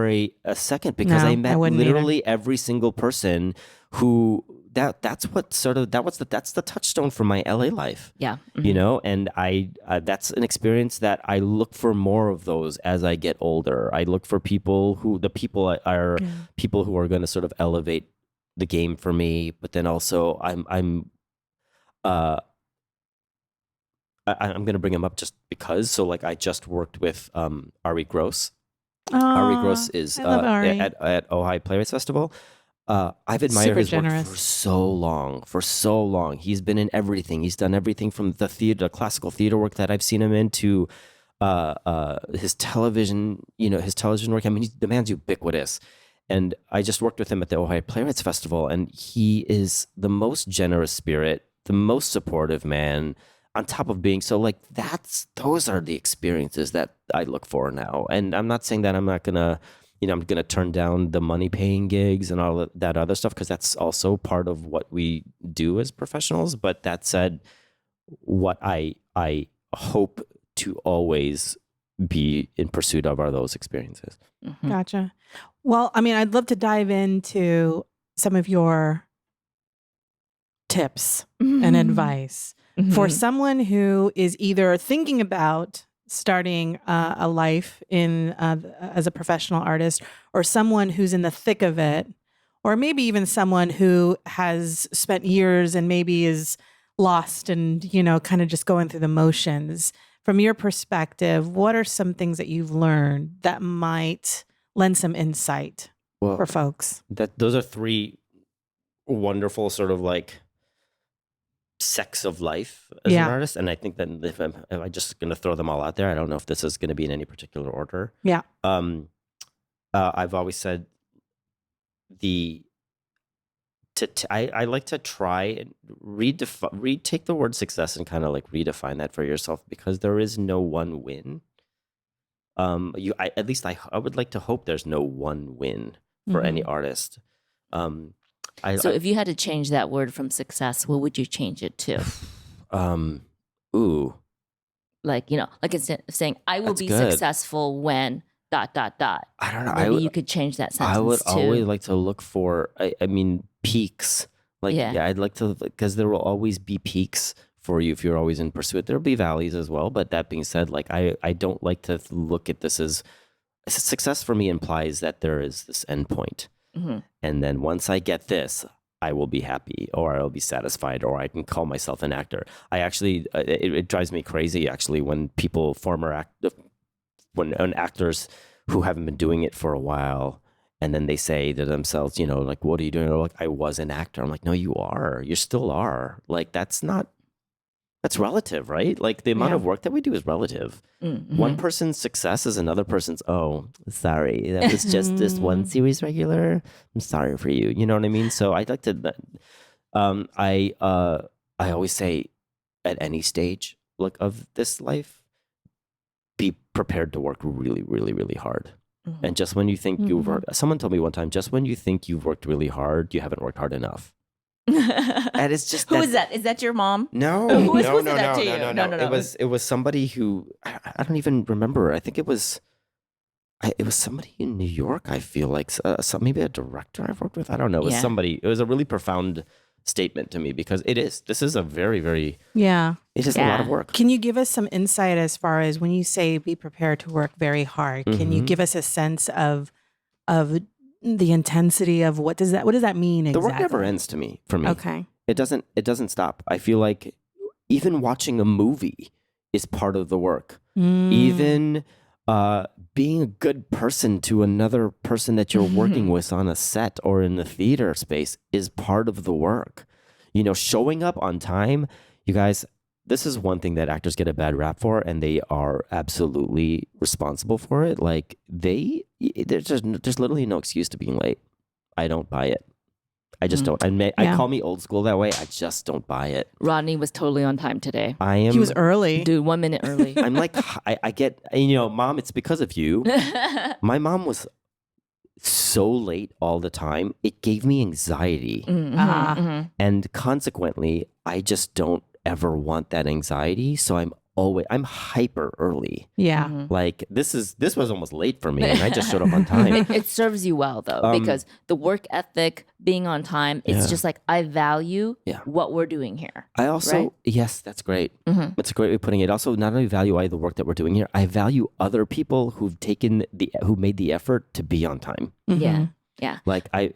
a second, because I met literally every single person who that's the touchstone for my LA life. Yeah. Mm-hmm. And that's an experience that I look for more of those as I get older. I look for people who are going to sort of elevate the game for me, but then also I'm going to bring him up just because. So, like, I just worked with Ari Gross. Ari Gross is at Ohio Playwrights Festival. I've admired his work for so long. He's been in everything. He's done everything from the classical theater work that I've seen him in to his television work. I mean, the man's ubiquitous. And I just worked with him at the Ohio Playwrights Festival, and he is the most generous spirit, the most supportive man, on top of being so, like, those are the experiences that I look for now. And I'm not saying that I'm not gonna, I'm gonna turn down the money paying gigs and all that other stuff, because that's also part of what we do as professionals. But that said, what I hope to always be in pursuit of are those experiences. Mm-hmm. Gotcha. Well, I mean, I'd love to dive into some of your tips and advice for someone who is either thinking about starting a life in as a professional artist, or someone who's in the thick of it, or maybe even someone who has spent years and maybe is lost and, kind of just going through the motions. From your perspective, what are some things that you've learned that might lend some insight for folks? Those are three wonderful sort of like sects of life as an artist. And I think that if I'm just going to throw them all out there, I don't know if this is going to be in any particular order. Yeah. I've always said I like to try and take the word success and kind of like redefine that for yourself, because there is no one win. At least I would like to hope there's no one win for any artist. If you had to change that word from success, what would you change it to? Like instead of saying, I will be successful when ... I don't know. Maybe you could change that sentence. I would always like to look for, peaks. I'd like to, because there will always be peaks for you if you're always in pursuit. There'll be valleys as well. But that being said, like, I don't like to look at this as success. For me implies that there is this end point. Mm-hmm. And then once I get this, I will be happy, or I'll be satisfied, or I can call myself an actor. I actually, it drives me crazy actually when when actors who haven't been doing it for a while, and then they say to themselves, like, what are you doing? Or like, I was an actor. I'm like, no, you are. You still are. Like, that's relative, right? Like, the amount of work that we do is relative. Mm-hmm. One person's success is another person's, oh, sorry, that was just this one series regular. I'm sorry for you. You know what I mean? So I'd like to, I always say, at any stage of this life, be prepared to work really, really, really hard. Mm-hmm. And just when you think you've worked, someone told me one time, just when you think you've worked really hard, you haven't worked hard enough. And it's just who is that? Is that your mom? No, no. It was somebody who I don't even remember. I think it was somebody in New York. I feel like maybe a director I've worked with. I don't know. It was somebody. It was a really profound statement to me, because this is a very, very it is a lot of work. Can you give us some insight as far as when you say be prepared to work very hard? Can you give us a sense of the intensity of what does that mean exactly? The work never ends for me. Okay. It doesn't stop. I feel like even watching a movie is part of the work. Even being a good person to another person that you're working with on a set or in the theater space is part of the work. Showing up on time, you guys, this is one thing that actors get a bad rap for, and they are absolutely responsible for it. Like, there's literally no excuse to being late. I don't buy it. I just don't. I call me old school that way. I just don't buy it. Rodney was totally on time today. He was early. Dude, 1 minute early. I'm like, I get, Mom, it's because of you. My mom was so late all the time. It gave me anxiety. And consequently, I just don't ever want that anxiety. So I'm hyper early. Yeah. Like this was almost late for me, and I just showed up on time. It serves you well though, because the work ethic, being on time, it's just like I value what we're doing here. I also yes, that's great. That's a great way of putting it. Also, not only value I the work that we're doing here, I value other people who made the effort to be on time. Yeah. Like I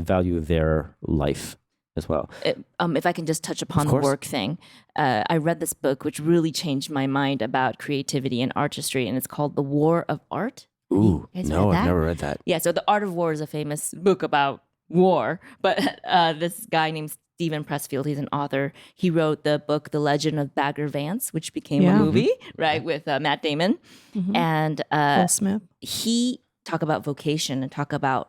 value their life as well. If I can just touch upon the work thing, I read this book which really changed my mind about creativity and artistry, and it's called The War of Art. Ooh, no, I've never read that. Yeah, so The Art of War is a famous book about war, but this guy named Stephen Pressfield, he's an author. He wrote the book The Legend of Bagger Vance, which became a movie, right, with Matt Damon. And Will Smith. He talk about vocation and talk about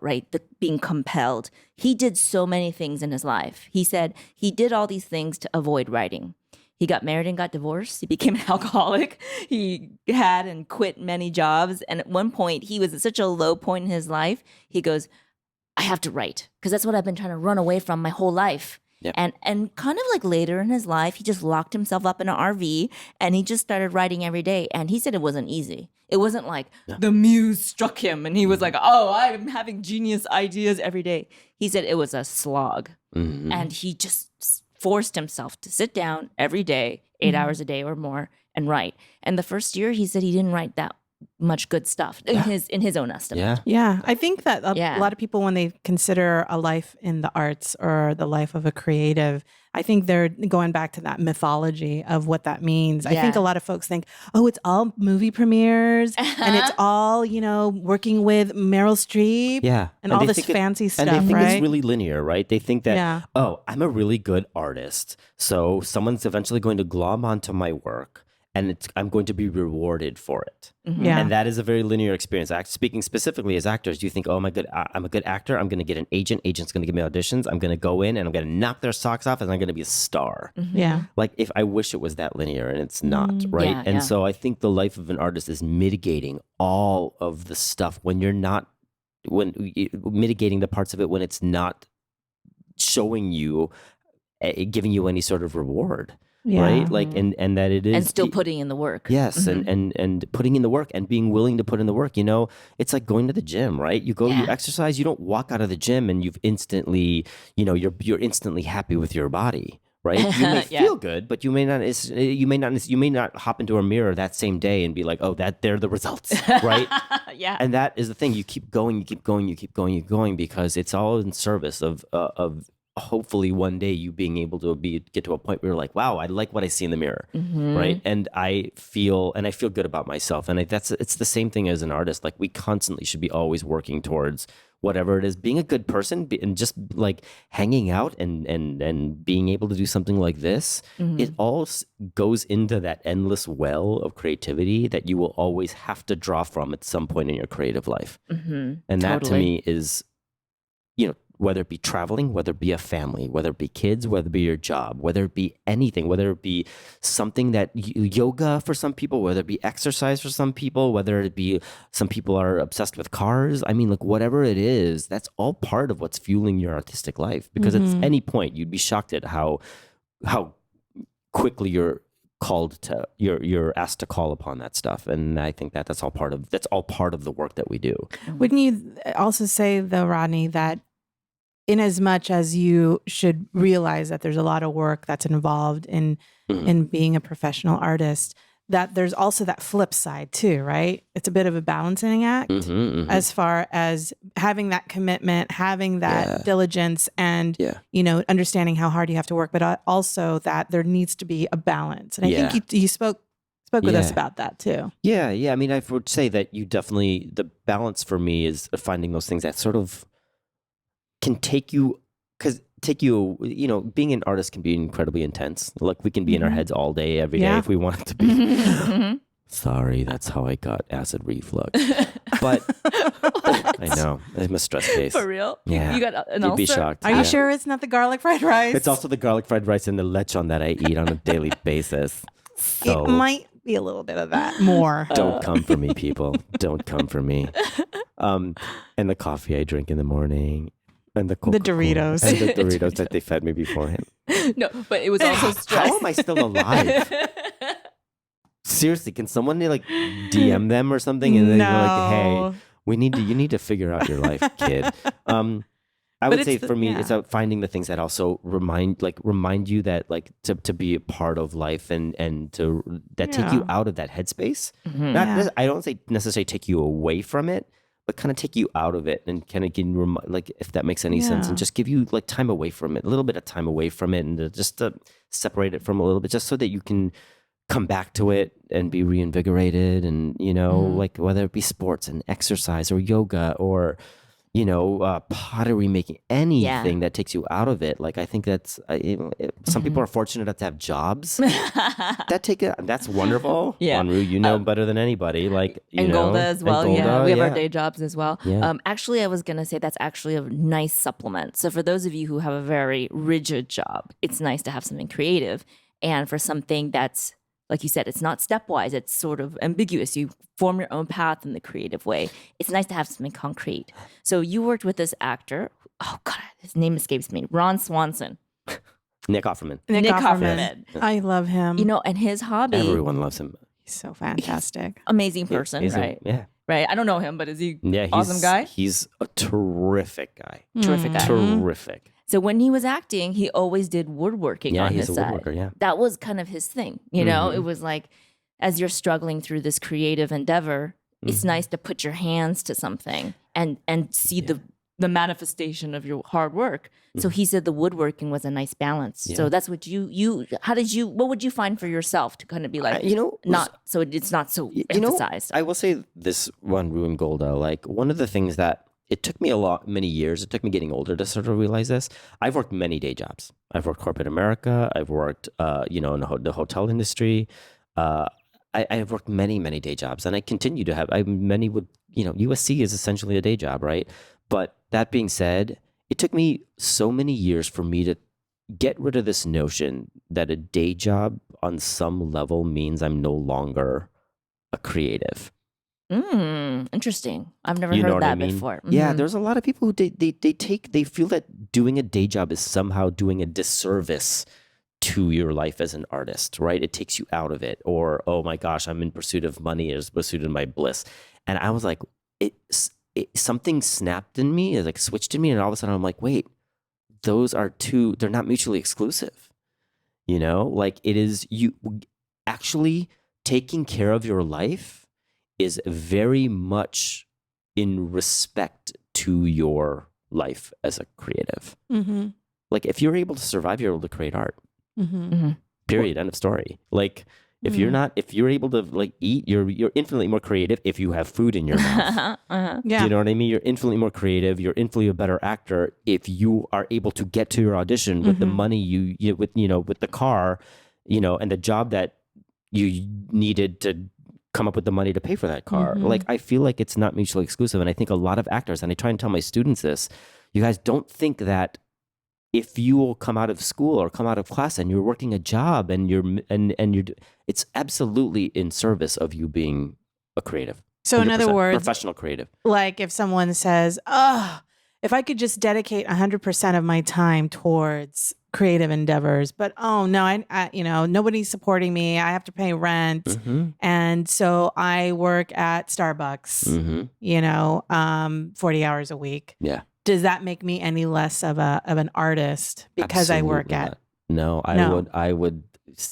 being compelled. He did so many things in his life. He said he did all these things to avoid writing. He got married and got divorced. He became an alcoholic. He had and quit many jobs. And at one point, he was at such a low point in his life. He goes, I have to write because that's what I've been trying to run away from my whole life. Yep. And kind of like later in his life, he just locked himself up in an RV and he just started writing every day. And he said it wasn't easy. It wasn't like the muse struck him and he was like, oh, I'm having genius ideas every day. He said it was a slog. And he just forced himself to sit down every day, 8 hours a day or more, and write. And the first year, he said he didn't write that much good stuff in his own estimate. Yeah. I think that a lot of people, when they consider a life in the arts or the life of a creative, I think they're going back to that mythology of what that means. I think a lot of folks think, oh, it's all movie premieres and it's all, working with Meryl Streep and all this fancy stuff, and they think right? it's really linear, right? They think that, oh, I'm a really good artist, so someone's eventually going to glom onto my work and I'm going to be rewarded for it. And that is a very linear experience. Speaking specifically as actors, you think, oh, I'm a good actor. I'm going to get an agent. Agent's going to give me auditions. I'm going to go in and I'm going to knock their socks off and I'm going to be a star. Yeah. Like if I wish it was that linear and it's not, right? So I think the life of an artist is mitigating all of the stuff mitigating the parts of it when it's not showing you, giving you any sort of reward. Right? Like, and that it is. And still putting in the work. Yes. And putting in the work and being willing to put in the work. It's like going to the gym, right? You go, you exercise, you don't walk out of the gym and you've instantly, you're instantly happy with your body, right? You may feel good, but you may not hop into a mirror that same day and be like, oh, they're the results, right? And that is the thing. You keep going, because it's all in service of hopefully one day you being able to get to a point where you're like, wow, I like what I see in the mirror, right? And I feel good about myself. And it's the same thing as an artist. Like we constantly should be always working towards whatever it is, being a good person and just like hanging out and being able to do something like this. It all goes into that endless well of creativity that you will always have to draw from at some point in your creative life. And that to me is, whether it be traveling, whether it be a family, whether it be kids, whether it be your job, whether it be anything, whether it be something that yoga for some people, whether it be exercise for some people, whether it be some people are obsessed with cars. I mean, like whatever it is, that's all part of what's fueling your artistic life. Because at any point, you'd be shocked at how quickly you're asked to call upon that stuff. And I think that's all part of the work that we do. Wouldn't you also say though, Rodney, that in as much as you should realize that there's a lot of work that's involved in being a professional artist, that there's also that flip side too, right? It's a bit of a balancing act as far as having that commitment, having that diligence and, understanding how hard you have to work, but also that there needs to be a balance. And I think you spoke with us about that too. Yeah. I mean, I would say that the balance for me is finding those things that sort of can being an artist can be incredibly intense. Like we can be in our heads all day, every day if we want it to be. Sorry, that's how I got acid reflux. But I I know. I'm a stress case. For real? Yeah. You got an You'd ulcer? be shocked. Are you sure it's not the garlic fried rice? It's also the garlic fried rice and the lechon that I eat on a daily basis. So It might be a little bit of that. More. don't come for me, people. Don't come for me. And the coffee I drink in the morning. And the Coca-Cola, Doritos. And the Doritos that they fed me beforehand. No, but it was also stress. How am I still alive? Seriously, can someone like DM them or something? And then you're like, hey, you need to figure out your life, kid. I would say for me, it's about finding the things that also remind you that like to be a part of life and take you out of that headspace. Mm-hmm. I don't say necessarily take you away from it, but kind of take you out of it and kind of like if that makes any sense, and just give you like time away from it, a little bit of time away from it, and just to separate it from a little bit, just so that you can come back to it and be reinvigorated, and like whether it be sports and exercise or yoga or pottery making, anything that takes you out of it. Like I think that's some people are fortunate enough to have jobs that's wonderful. Yeah, Wanru, better than anybody. Like and Golda as well. Golda, we have our day jobs as well. Yeah. Actually, I was gonna say that's actually a nice supplement. So for those of you who have a very rigid job, it's nice to have something creative, and for something that's, like you said, it's not stepwise. It's sort of ambiguous. You form your own path in the creative way. It's nice to have something concrete. So you worked with this actor. Oh God, his name escapes me. Ron Swanson. Nick Offerman. Nick Offerman. I love him. And his hobby. Everyone loves him. He's so fantastic. Amazing person, right? Right. I don't know him, but is he awesome guy? He's a terrific guy. Terrific guy. Terrific. So when he was acting, he always did woodworking on his side. Woodworker, yeah. That was kind of his thing. It was like, as you're struggling through this creative endeavor, it's nice to put your hands to something and see the manifestation of your hard work. So he said the woodworking was a nice balance. Yeah. So that's what what would you find for yourself to kind of be like, it's not so emphasized? I will say this, Wanru and Golda, like one of the things that it took me many years. It took me getting older to sort of realize this. I've worked many day jobs. I've worked corporate America. I've worked, in the hotel industry. I've worked many, many day jobs, and I continue to have. USC is essentially a day job, right? But that being said, it took me so many years for me to get rid of this notion that a day job on some level means I'm no longer a creative. Interesting. I've never heard that before. Mm-hmm. Yeah, there's a lot of people who they feel that doing a day job is somehow doing a disservice to your life as an artist, right? It takes you out of it, or oh my gosh, I'm in pursuit of money, or pursuit of my bliss. And I was like, something snapped in me, like switched in me, and all of a sudden I'm like, wait, those are they're not mutually exclusive. Like it is, you actually taking care of your life is very much in respect to your life as a creative. Mm-hmm. Like if you're able to survive, you're able to create art. Mm-hmm. Mm-hmm. Period. End of story. Like if you're able to like eat, you're infinitely more creative if you have food in your mouth. Yeah. Do you know what I mean? You're infinitely more creative. You're infinitely a better actor if you are able to get to your audition with the money with the car, and the job that you needed to come up with the money to pay for that car. Like I feel like it's not mutually exclusive, and I think a lot of actors, and I try and tell my students this, you guys don't think that if you will come out of school or come out of class and you're working a job and it's absolutely in service of you being a creative. So in other words, professional creative. Like if someone says, "Oh, if I could just dedicate 100% of my time towards creative endeavors, but oh no, I nobody's supporting me. I have to pay rent, and so I work at Starbucks. 40 hours a week. Yeah. Does that make me any less of an artist because Absolutely I work not. at? No, I would,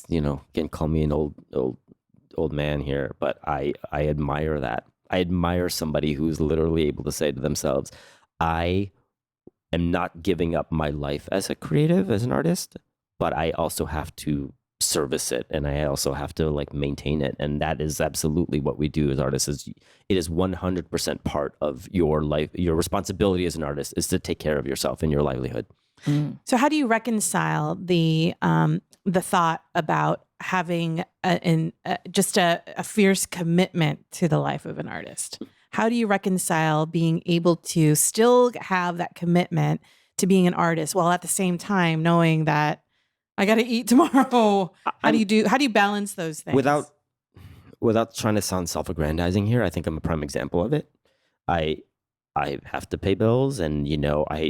again, call me an old man here, but I admire that. I admire somebody who's literally able to say to themselves, I am not giving up my life as a creative, as an artist, but I also have to service it, and I also have to like maintain it. And that is absolutely what we do as artists. It is 100% part of your life. Your responsibility as an artist is to take care of yourself and your livelihood. So how do you reconcile the thought about having just a fierce commitment to the life of an artist? how do you reconcile being able to still have that commitment to being an artist while at the same time knowing that I got to eat tomorrow? How do you balance those things? Without trying to sound self-aggrandizing here, I think I'm a prime example of it. I have to pay bills, and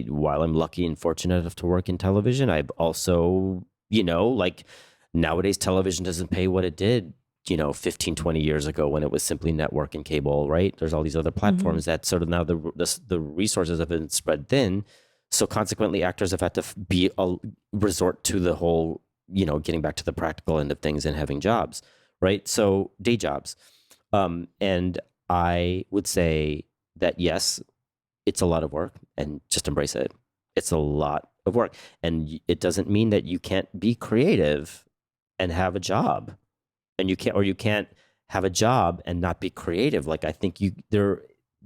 while I'm lucky and fortunate enough to work in television, I've also, like nowadays television doesn't pay what it did, 15, 20 years ago when it was simply network and cable, right? There's all these other platforms that sort of now the resources have been spread thin. So consequently, actors have had to resort to the whole, getting back to the practical end of things and having jobs, right? So day jobs. And I would say that, yes, it's a lot of work, and just embrace it. It's a lot of work. And it doesn't mean that you can't be creative and have a job. And you can't have a job and not be creative. Like, I think there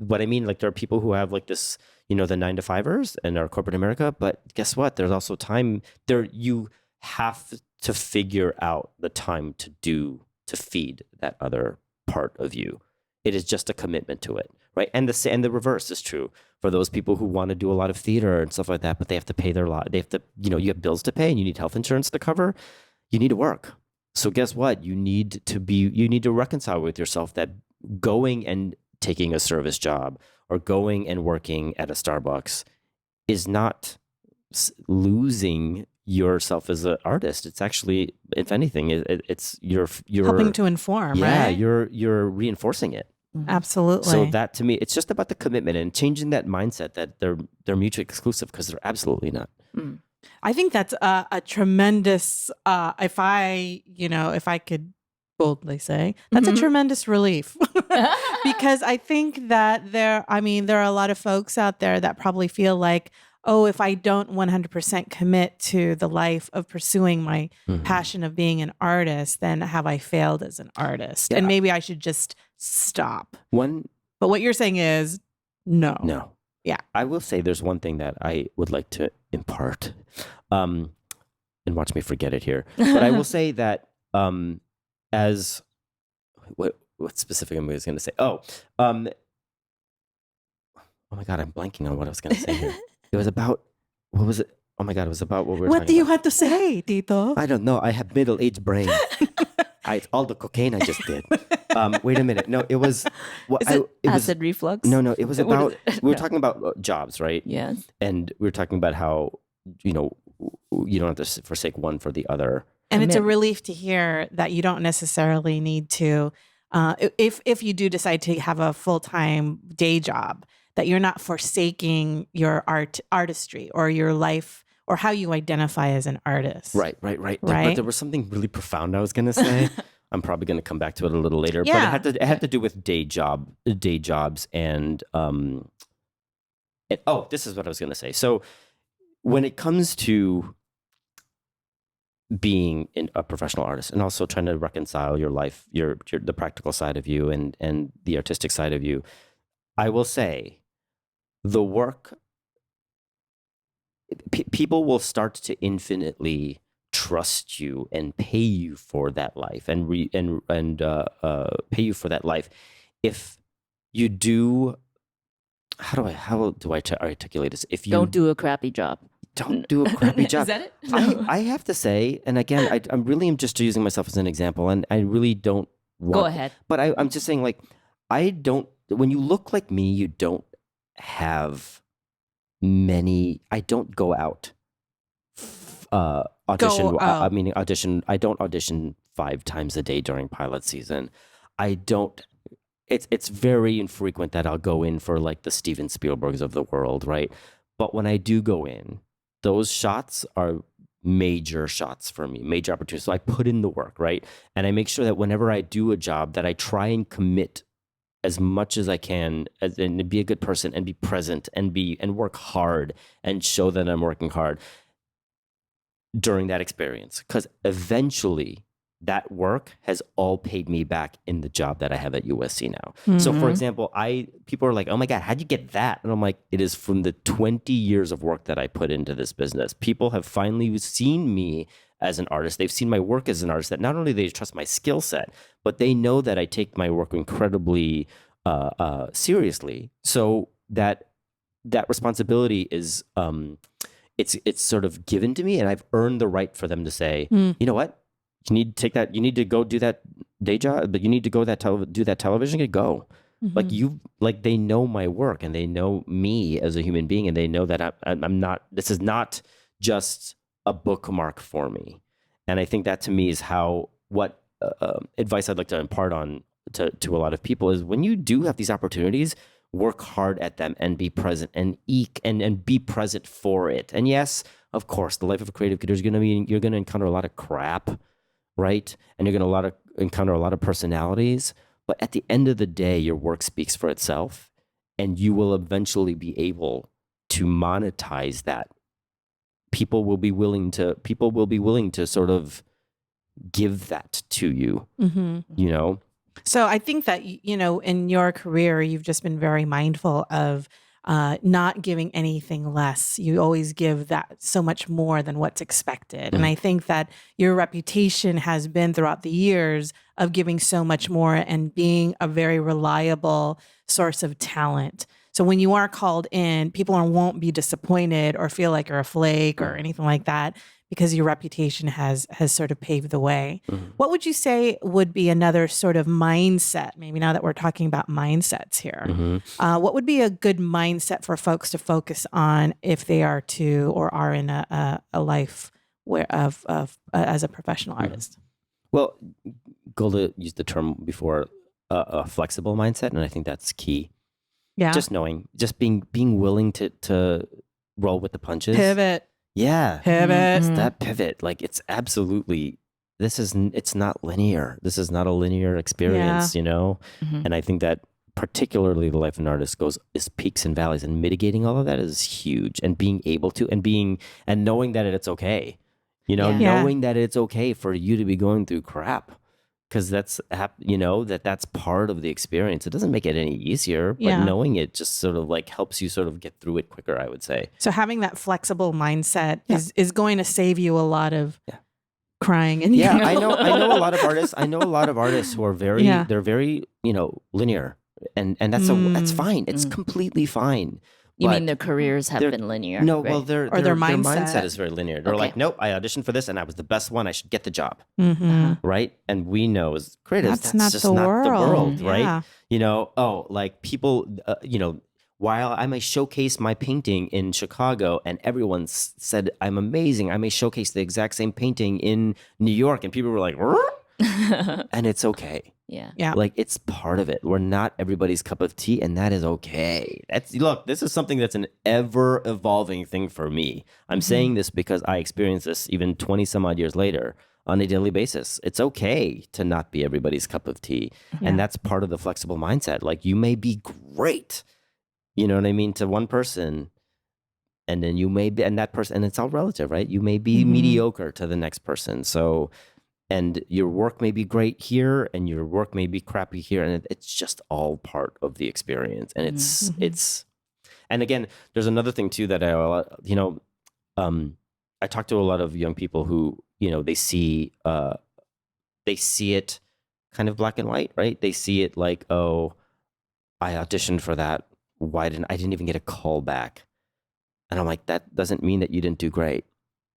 are people who have like this, the 9-to-5ers and our corporate America, but guess what? There's also time there. You have to figure out the time to feed that other part of you. It is just a commitment to it, right? And the reverse is true for those people who want to do a lot of theater and stuff like that, but they have to pay their lot. They have to, you have bills to pay and you need health insurance to cover. You need to work. So guess what? You need to reconcile with yourself that going and taking a service job or going and working at a Starbucks is not losing yourself as an artist. It's actually, if anything, it's you're helping to inform, right? Yeah, you're reinforcing it. Absolutely. So that, to me, it's just about the commitment and changing that mindset that they're mutually exclusive, because they're absolutely not. I think that's a tremendous, if I could boldly say, that's a tremendous relief. Because I think that there are a lot of folks out there that probably feel like, oh, if I don't 100% commit to the life of pursuing my passion of being an artist, then have I failed as an artist? Yeah. And maybe I should just stop. But what you're saying is no. No. Yeah. I will say there's one thing that I would like to impart, and watch me forget it here. But I will say that as what specifically I was going to say? Oh my God, I'm blanking on what I was going to say here. It was about, what was it? Oh my God, it was about what we were talking about. What do you have to say, Tito? I don't know. I have middle-aged brain. All the cocaine I just did. Wait a minute. No, it was... acid reflux? No, it was about... We were talking about jobs, right? Yes. And we were talking about how, you don't have to forsake one for the other. And it's a relief to hear that you don't necessarily need to... if you do decide to have a full-time day job, that you're not forsaking your artistry or your life or how you identify as an artist. Right. But there was something really profound I was going to say. I'm probably going to come back to it a little later. Yeah. But it had to do with day jobs and this is what I was going to say. So when it comes to being a professional artist and also trying to reconcile your life, the practical side of you and the artistic side of you, I will say the work, people will start to infinitely trust you and pay you for that life and pay you for that life if you do. How do I articulate this? If you don't do a crappy job. Don't do a crappy job. Is that it? I have to say, and again, I'm really just using myself as an example, and I really don't want... Go ahead. But I'm just saying, like, when you look like me, you don't have many... I don't go out, audition. I don't audition 5 times a day during pilot season. I don't... It's very infrequent that I'll go in for like the Steven Spielbergs of the world, right? But when I do go in, those shots are major shots for me, major opportunities. So I put in the work, right? And I make sure that whenever I do a job that I try and commit as much as I can and be a good person and be present and work hard and show that I'm working hard during that experience. Because eventually that work has all paid me back in the job that I have at USC now. Mm-hmm. So for example, people are like, oh my God, how'd you get that? And I'm like, it is from the 20 years of work that I put into this business. People have finally seen me as an artist. They've seen my work as an artist, that not only they trust my skill set, but they know that I take my work incredibly seriously. So that responsibility is it's sort of given to me, and I've earned the right for them to say, you know what, you need to take that, you need to go do that day job, but you need to go do that television. Go. Like they know my work, and they know me as a human being, and they know that I'm not. This is not just a bookmark for me. And I think that to me is what advice I'd like to impart on to a lot of people is, when you do have these opportunities, work hard at them and be present and be present for it. And yes, of course, the life of a creative kid is you're going to encounter a lot of crap, right? And you're going to encounter a lot of personalities. But at the end of the day, your work speaks for itself, and you will eventually be able to monetize that. People will be willing to sort of give that to you, you know? So I think that, in your career, you've just been very mindful of not giving anything less. You always give that so much more than what's expected. And I think that your reputation has been throughout the years of giving so much more and being a very reliable source of talent. So when you are called in, people won't be disappointed or feel like you're a flake or anything like that, because your reputation has sort of paved the way. What would you say would be another sort of mindset, maybe now that we're talking about mindsets here? What would be a good mindset for folks to focus on if they are in a life as a professional artist? Well, Golda used the term before, a flexible mindset, and I think that's key. Yeah. Just being willing to roll with the punches. Pivot. Yeah. Pivot. It's that pivot. Like, it's absolutely, it's not linear. This is not a linear experience, you know? And I think that particularly the life of an artist is peaks and valleys, and mitigating all of that is huge. And being able to, and knowing that it's okay, knowing that it's okay for you to be going through crap. Because that's part of the experience. It doesn't make it any easier, but knowing it just sort of like helps you sort of get through it quicker, I would say. So having that flexible mindset is going to save you a lot of crying. And I know a lot of artists. I know a lot of artists who are they're very linear, and that's fine. It's completely fine. You mean their careers have been linear? No, right? well, their mindset is very linear. They're like, nope, I auditioned for this and I was the best one. I should get the job, right? And we know as creatives, that's just not the world, right? Like people, while I may showcase my painting in Chicago and everyone said I'm amazing, I may showcase the exact same painting in New York, and people were like, and it's okay. Yeah. Like, it's part of it. We're not everybody's cup of tea, and that is okay. Look, this is something that's an ever evolving thing for me. I'm saying this because I experienced this even 20 some odd years later on a daily basis. It's okay to not be everybody's cup of tea. And that's part of the flexible mindset. Like, you may be great, you know what I mean, to one person, and then you may be, and that person, and it's all relative, right? You may be mediocre to the next person. So, and your work may be great here, and your work may be crappy here, and it's just all part of the experience. And it's, and again, there's another thing too that I talk to a lot of young people who, they see it kind of black and white, right? They see it like, oh, I auditioned for that. I didn't even get a call back. And I'm like, that doesn't mean that you didn't do great.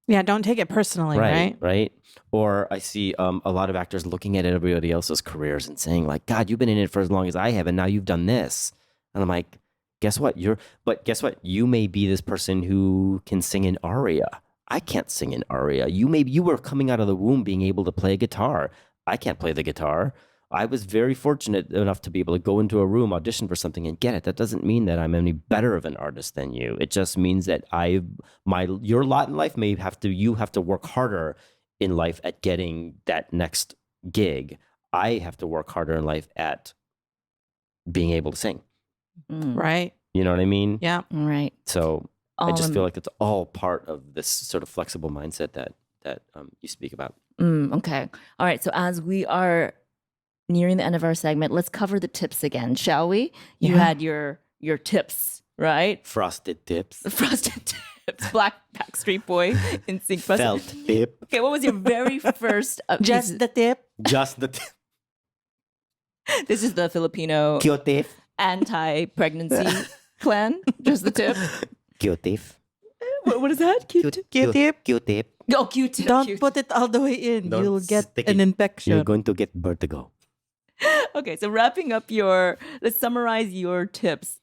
Yeah, don't take it personally, right? Right. Or I see a lot of actors looking at everybody else's careers and saying like, God, you've been in it for as long as I have, and now you've done this. And I'm like, guess what? You may be this person who can sing an aria. I can't sing an aria. You were coming out of the womb being able to play a guitar. I can't play the guitar. I was very fortunate enough to be able to go into a room, audition for something, and get it. That doesn't mean that I'm any better of an artist than you. It just means that your lot in life you have to work harder in life at getting that next gig. I have to work harder in life at being able to sing. Right. You know what I mean? Yeah. Right. So I just feel like it's all part of this sort of flexible mindset that you speak about. Okay. All right. So as we are nearing the end of our segment, let's cover the tips again, shall we? You had your tips, right? Frosted tips. Frosted tips. Black Backstreet Boy in sync. Felt tip. Okay, what was your very first? Just the tip. Just the tip. This is the Filipino Cute. anti-pregnancy plan. Just the tip. Cute. What is that? Q-tip. Cute. Oh, Q-tip. Don't Q-tip. put it all the way in. Don't You'll get stick an it. infection. You're going to get vertigo. Okay, so wrapping up let's summarize your tips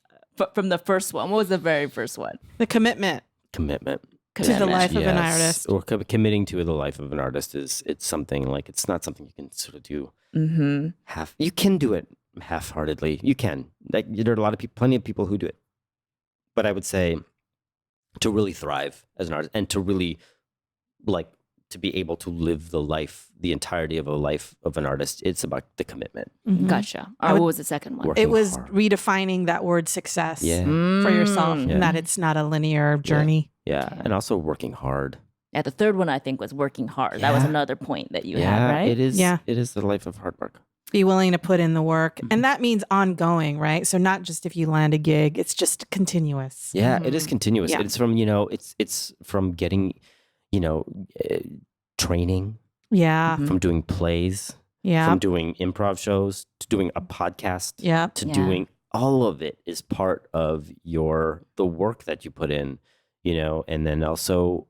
from the first one. What was the very first one? The commitment Commitment. to the life of an Yes. artist. Or committing to the life of an artist it's something like, it's not something you can sort of do half. You can do it half-heartedly. You can. Like, there are a lot of people, plenty of people who do it. But I would say to really thrive as an artist and to really like to be able to live the entirety of a life of an artist, it's about the commitment. Mhm. Gotcha. What was the second one? Working It was hard. redefining that word success Yeah. for yourself, Yeah. and that it's not a linear journey. Yeah. Okay. And also working hard. Yeah, the third one I think was working hard. That was Yeah. another point that you had, right? It is. Yeah. It is the life of hard work. Be willing to put in the work, and that means ongoing, right? So not just if you land a gig; it's just continuous. Yeah, it is continuous. Yeah. It's from, it's from getting, training, Yeah, from doing plays, yeah, from doing improv shows, to doing a podcast, yeah. to Yeah. doing all of it is part of the work that you put in, and then also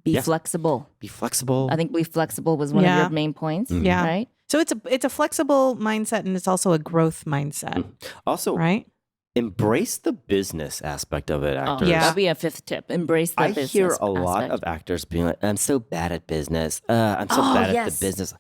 Be Yeah. flexible. be flexible. I think be flexible was one of Yeah. your main points, Yeah. right? So it's a flexible mindset, and it's also a growth mindset, Also, right? embrace the business aspect of it, actors. Yeah. That'd be a fifth tip. Embrace the I business hear a lot aspect. of actors being like, "I'm so bad at business. I'm so Oh, bad at yes. the business."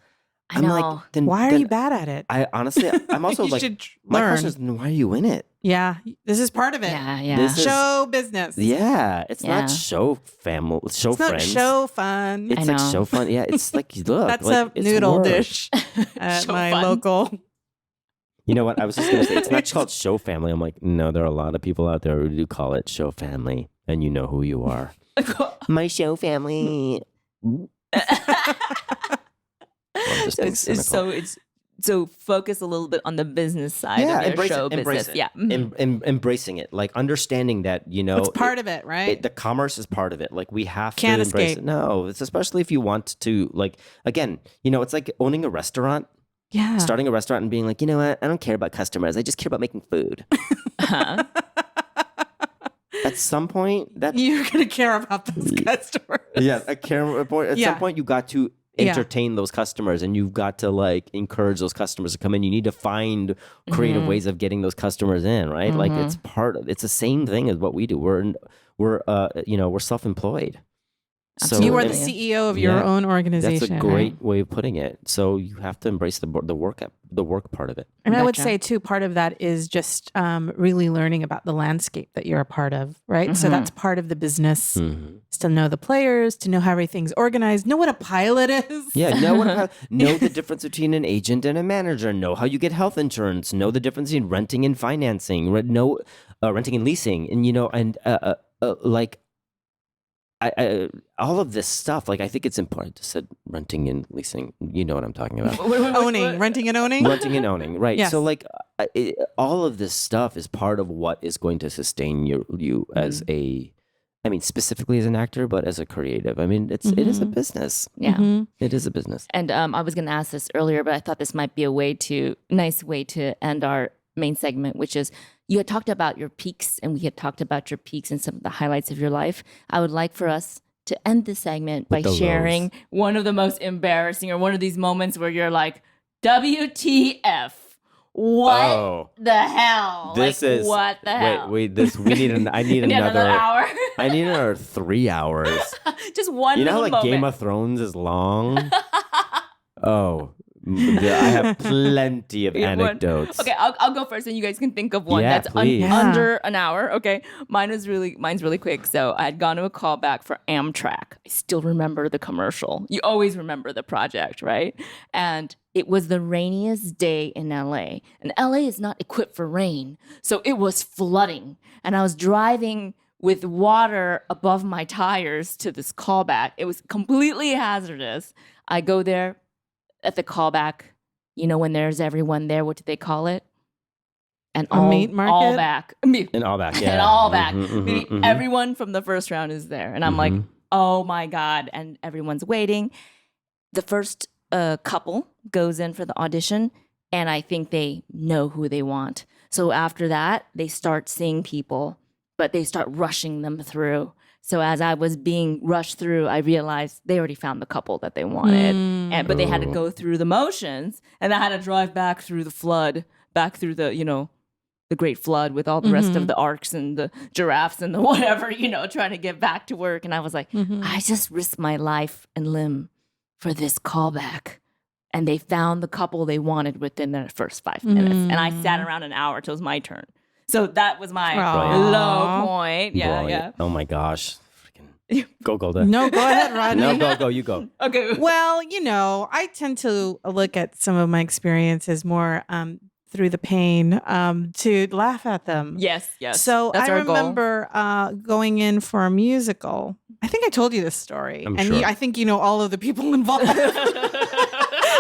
I I'm know. like, then Why are then you bad at it? I honestly, I'm also You like, should my learn. question is, then why are you in it? Yeah, this is part of it. Yeah, yeah. This is- Show business. Yeah, it's Yeah. not show It's not friends. show fun. It's I like know. show fun. Yeah, it's like look, That's like, a it's noodle work. dish at Show my fun. local. You know what? I was just gonna say it's not called show family. I'm like, no, there are a lot of people out there who do call it show family, and you know who you are. My show family. I'm just So being it's cynical. so focus a little bit on the business side of your embrace show it, embrace business. it. Yeah. Mhm. Embracing it, like understanding that It's part of it, right? the commerce is part of it. Like we have Can't to embrace escape. it. No, it's especially if you want to. Like again, it's like owning a restaurant, yeah. starting a restaurant, and being like, you know what? I don't care about customers. I just care about making food. Uh-huh. At some point, that You're gonna care about those customers. yeah, I care. At Yeah. some point, you got to Yeah. entertain those customers, and you've got to like encourage those customers to come in. You need to find creative ways of getting those customers in, right? Like it's it's the same thing as what we do. We're self-employed. So You are the Absolutely. CEO of your Yeah. own organization. That's a great way of putting it. So you have to embrace the work part of it. And I would Gotcha. say too, part of that is just really learning about the landscape that you're a part of, right? So that's part of the business, is to know the players, to know how everything's organized, know what a pilot is. Yeah, know the difference between an agent and a manager. Know how you get health insurance. Know the difference between renting and financing. Know renting and leasing, and like. I all of this stuff, like I think it's important. I said renting and leasing. You know what I'm talking about. Owning, renting and owning. Renting and owning, right? Yes. So like, all of this stuff is part of what is going to sustain you as specifically as an actor, but as a creative. I mean, it is a business. Yeah. Mhm. It is a business. And I was going to ask this earlier, but I thought this might be a nice way to end our main segment, which is you had talked about your peaks, and we had talked about your peaks and some of the highlights of your life. I would like for us to end this segment by With the sharing one of the most embarrassing or one of these moments where you're like, WTF? What the hell? This Like, is what the hell? Wait. I need We need another hour. I need another 3 hours. Just one. You know how little like Game moment. of Thrones is long? I have plenty of You have one. anecdotes. Okay, I'll go first, and you guys can think of one Yeah, that's please. Yeah. under an hour. Okay, mine's really quick. So I had gone to a callback for Amtrak. I still remember the commercial. You always remember the project, right? And it was the rainiest day in LA, and LA is not equipped for rain, so it was flooding, and I was driving with water above my tires to this callback. It was completely hazardous. I go there. At the callback, when there's everyone there, what do they call it? And A meat market? all back. And all back, yeah. And all back. Mhm, mhm, Meaning mhm. everyone from the first round is there. And I'm like, oh my God. And everyone's waiting. The first couple goes in for the audition, and I think they know who they want. So after that, they start seeing people, but they start rushing them through. So as I was being rushed through, I realized they already found the couple that they wanted. But they had to go through the motions, and I had to drive back through the flood, back through the, the Great Flood with all the rest of the arcs and the giraffes and the whatever, trying to get back to work. And I was like, I just risked my life and limb for this callback. And they found the couple they wanted within the first 5 minutes. And I sat around an hour till it was my turn. So that was my low point. Yeah, Brilliant. yeah. Oh my gosh. Freaking go, Golda. No, go ahead, Rodney. No, go. You go. Okay. Well, I tend to look at some of my experiences more through the pain to laugh at them. Yes. So That's I our goal. remember going in for a musical. I think I told you this story. I'm and sure. I think you know all of the people involved.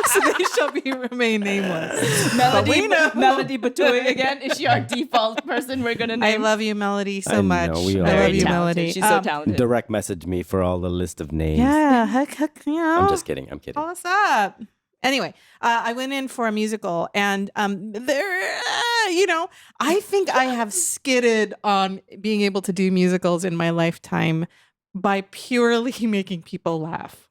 So they shall remain nameless. Melody Batui again. Is she our default person we're going to name? I love you, Melody, so I much. know, we all I love do. you, Talented. Melody. She's so talented. Direct message me for all the list of names. Yeah, heck, I'm just kidding. I'm kidding. Call us up. Anyway, I went in for a musical, and there, I think I have skidded on being able to do musicals in my lifetime by purely making people laugh.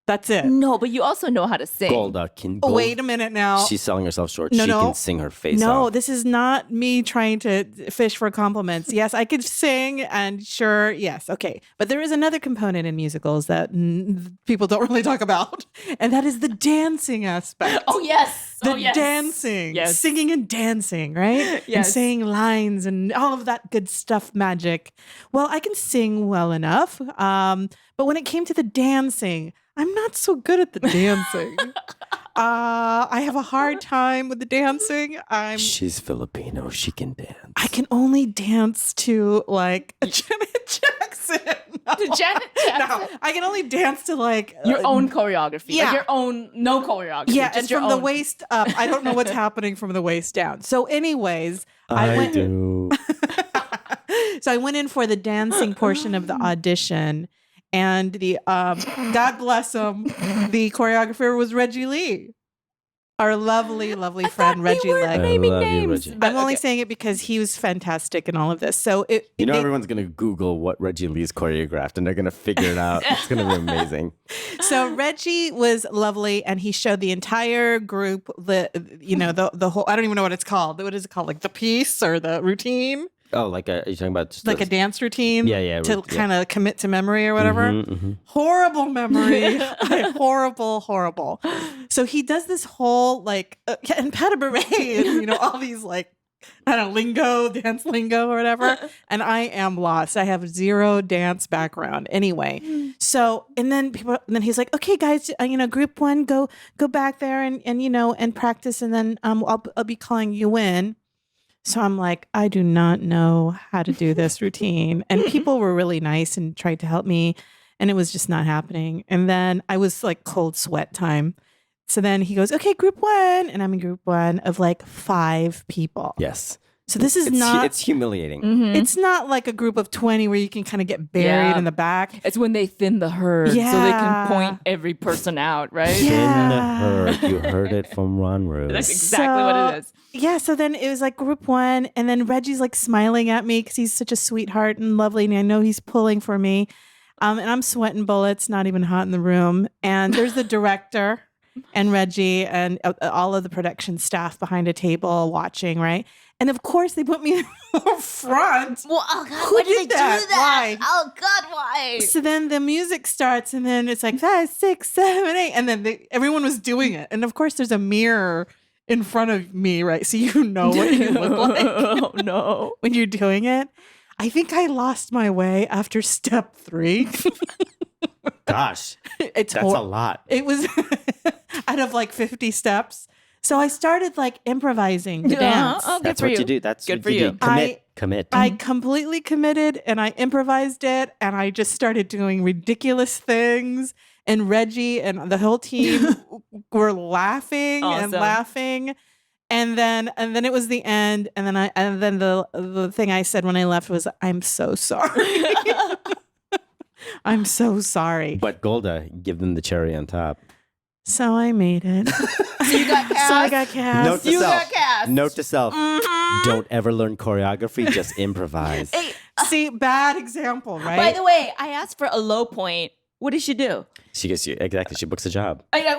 That's it. No, but you also know how to sing. Golda can. Oh, wait a minute now. She's selling herself short. No, She no. can sing her face No, off. this is not me trying to fish for compliments. Yes, I could sing, and sure, yes, okay. But there is another component in musicals that people don't really talk about, and that is the dancing aspect. Oh, yes. The Oh, yes. dancing, Yes. singing and dancing, right? And Yes. saying lines and all of that good stuff, magic. Well, I can sing well enough, but when it came to the dancing, I'm not so good at the dancing. I have a hard time with the dancing. She's Filipino. She can dance. I can only dance to like Janet Jackson. No. To Janet Jackson? No, I can only dance to like Your own choreography. yeah. Like your own, no choreography. Yeah, just and your from the own. waist up, I don't know what's happening from the waist down. So, anyways, I went. do. So I went in for the dancing portion of the audition, and the God bless him, the choreographer was Reggie Lee, our lovely, lovely friend Reggie we were Lee. naming love you, names. Reggie. I'm only saying it because he was fantastic in all of this. So Everyone's going to Google what Reggie Lee's choreographed and they're going to figure it out. It's going to be amazing. So Reggie was lovely, and he showed the entire group the whole. I don't even know what it's called. What is it called? Like the piece or the routine? Oh, are you talking about just Like a dance routine? Yeah. To kind of commit to memory or whatever. Mm-hmm. Horrible memory. Horrible. So he does this whole and Pata Beret and all these dance lingo or whatever. And I am lost. I have zero dance background anyway. So, and then he's like, okay, guys, group one, go back there and practice. And then I'll be calling you in. So I'm like, I do not know how to do this routine. And people were really nice and tried to help me. And it was just not happening. And then I was like cold sweat time. So then he goes, okay, group one. And I'm in group one of 5 people. Yes. So this is It's humiliating. Mhm. it's not like a group of 20 where you can kind of get buried Yeah. in the back. It's when they thin the herd so they Yeah. can point every person out, right? Yeah. In the herd. You heard it from Wanru. That's exactly what it is. Yeah, so then it was like group one, and then Reggie's like smiling at me because he's such a sweetheart and lovely, and I know he's pulling for me. And I'm sweating bullets, not even hot in the room. And there's the director and Reggie and all of the production staff behind a table watching, right? And of course, they put me in the front. Well, oh God, Who why did did they that? do that? Why? Oh God, why? So then the music starts, and then it's like 5, 6, 7, 8, and then everyone was doing it. And of course, there's a mirror in front of me, right? So you know what you look like Oh no. when you're doing it. I think I lost my way after step 3. Gosh, It's that's a lot. It was out of 50 steps. So I started improvising the dance. Oh, good That's for what you do. That's Good what for you you. do. Commit. I completely committed, and I improvised it, and I just started doing ridiculous things. And Reggie and the whole team were laughing and Awesome. laughing. And then it was the end. And then the thing I said when I left was, I'm so sorry. I'm so sorry. But Golda, give them the cherry on top. So I made it. So you got cast. So I got cast. Note to You self. got cast. Note to self. Don't ever learn choreography. Just improvise. Hey, See, bad example, right? by the way, I asked for a low point. What did she do? She gets you exactly. She books a job. But it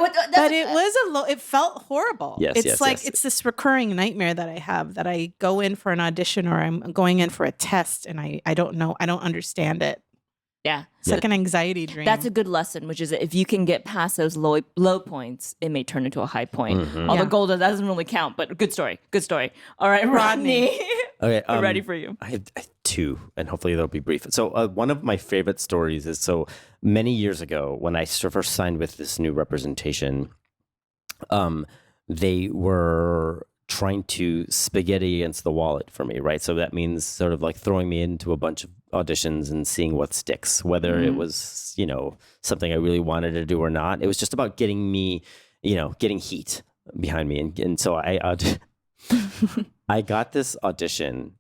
was it felt horrible. Yes, it's yes, like yes. it's this recurring nightmare that I have, that I go in for an audition or I'm going in for a test and I don't know, I don't understand it. Yeah. It's like an anxiety dream. That's a good lesson, which is that if you can get past those low points, it may turn into a high point. Although Yeah. Golda, that doesn't really count, but good story. Good story. All right, Rodney. Okay, We're ready for you. I have two, and hopefully they'll be brief. So one of my favorite stories is, so many years ago when I first signed with this new representation, they were trying to spaghetti against the wallet for me, right? So that means sort of like throwing me into a bunch of auditions and seeing what sticks, whether it was, something I really wanted to do or not. It was just about getting me, getting heat behind me. And so I got this audition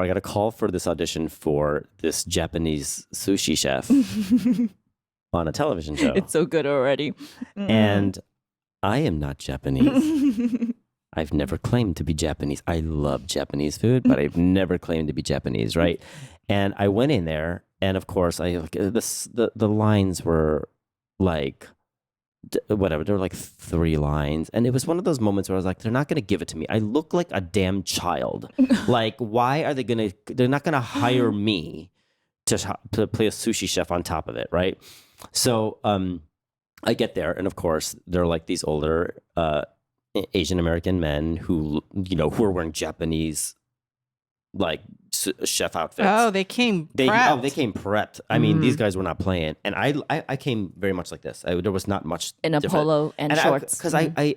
I got a call for this audition for this Japanese sushi chef on a television show. It's so good already. And I am not Japanese. I've never claimed to be Japanese. I love Japanese food, but I've never claimed to be Japanese, right? And I went in there, and of course, the lines were like, whatever, there were like 3 lines, and it was one of those moments where I was like, they're not going to give it to me. I look like a damn child. Like, why are they're not going to hire me to play a sushi chef on top of it, right? So I get there, and of course, they're like these older Asian American men who are wearing Japanese like chef outfits. Oh, they came prepped. They came prepped. I mean, these guys were not playing, and I came very much like this. There was not much in a different. polo and shorts. Because I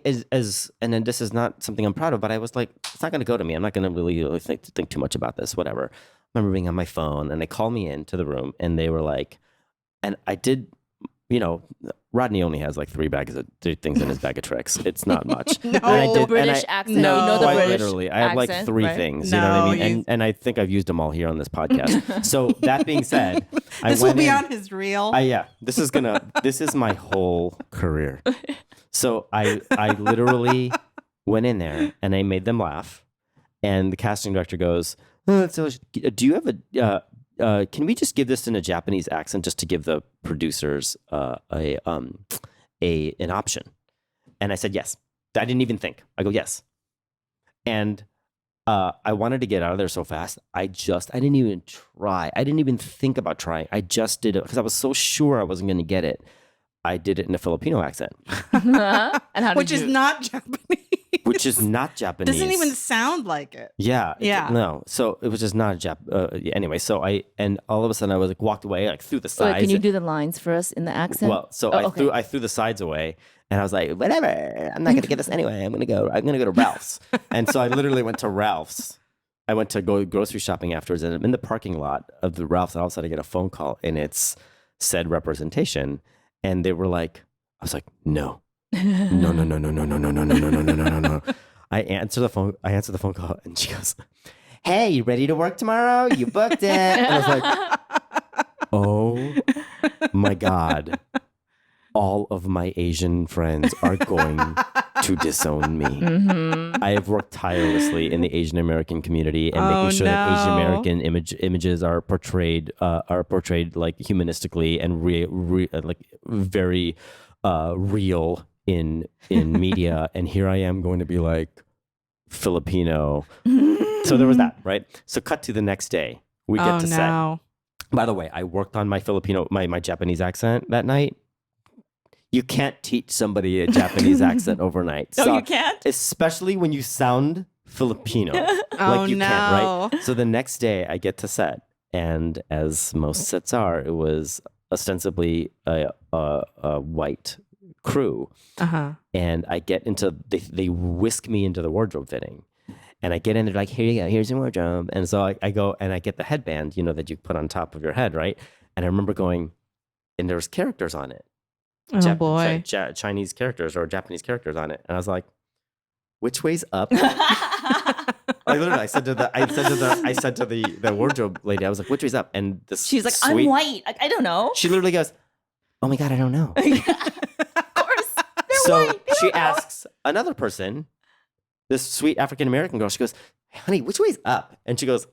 and then this is not something I'm proud of, but I was like, it's not going to go to me. I'm not going to really think too much about this. Whatever. I remember being on my phone, and they called me into the room, and they were like, and I did. Rodney only has like 3 things in his bag of tricks. It's not much. No, British accent. No, you know the quite British literally. I have like accent, 3 right? things. You know what I mean? And I think I've used them all here on this podcast. So that being said, this will be on his reel. This is my whole career. So I literally went in there and I made them laugh. And the casting director goes, so do you have can we just give this in a Japanese accent just to give the producers an option? And I said yes. I didn't even think. I go yes. And I wanted to get out of there so fast. I didn't even try. I didn't even think about trying. I just did it because I was so sure I wasn't going to get it. I did it in a Filipino accent. And how did Which is not Japanese. Which is not Japanese. Doesn't even sound like it. Yeah. Yeah. No. So it was just not anyway, so and all of a sudden I was like walked away, like through the sides. Wait, can you do the lines for us in the accent? Well, so I threw the sides away, and I was like, whatever, I'm not gonna get this anyway. I'm gonna go to Ralph's. And so I literally went to Ralph's. I went to go grocery shopping afterwards, and I'm in the parking lot of the Ralph's, and all of a sudden I get a phone call, and it's said representation. And they were like, I was like, no. No. I answer the phone call, and she goes, hey, you ready to work tomorrow? You booked it. And I was like, oh my God. All of my Asian friends are going to disown me. Mm-hmm. I have worked tirelessly in the Asian American community and making sure that Asian American images are portrayed like humanistically and like very real in media. And here I am going to be like Filipino. So there was that, right? So cut to the next day. We get to set. By the way, I worked on my my Japanese accent that night. You can't teach somebody a Japanese accent overnight. No, you can't? Especially when you sound Filipino. Can't, right? So the next day I get to set, and as most sets are, it was ostensibly a white crew. And I get into, they whisk me into the wardrobe fitting. And I get in there like, here you go, here's your wardrobe. And so I go and I get the headband, that you put on top of your head, right? And I remember going, and there's characters on it. Boy. Chinese characters or Japanese characters on it. And I was like, which way's up? I said to the wardrobe lady, I was like, which way's up? And she's like, I'm white. I don't know. She literally goes, oh my God, I don't know. Of course. They're So she asks another person, this sweet African American girl. She goes, "Honey, which way's up?" And she goes,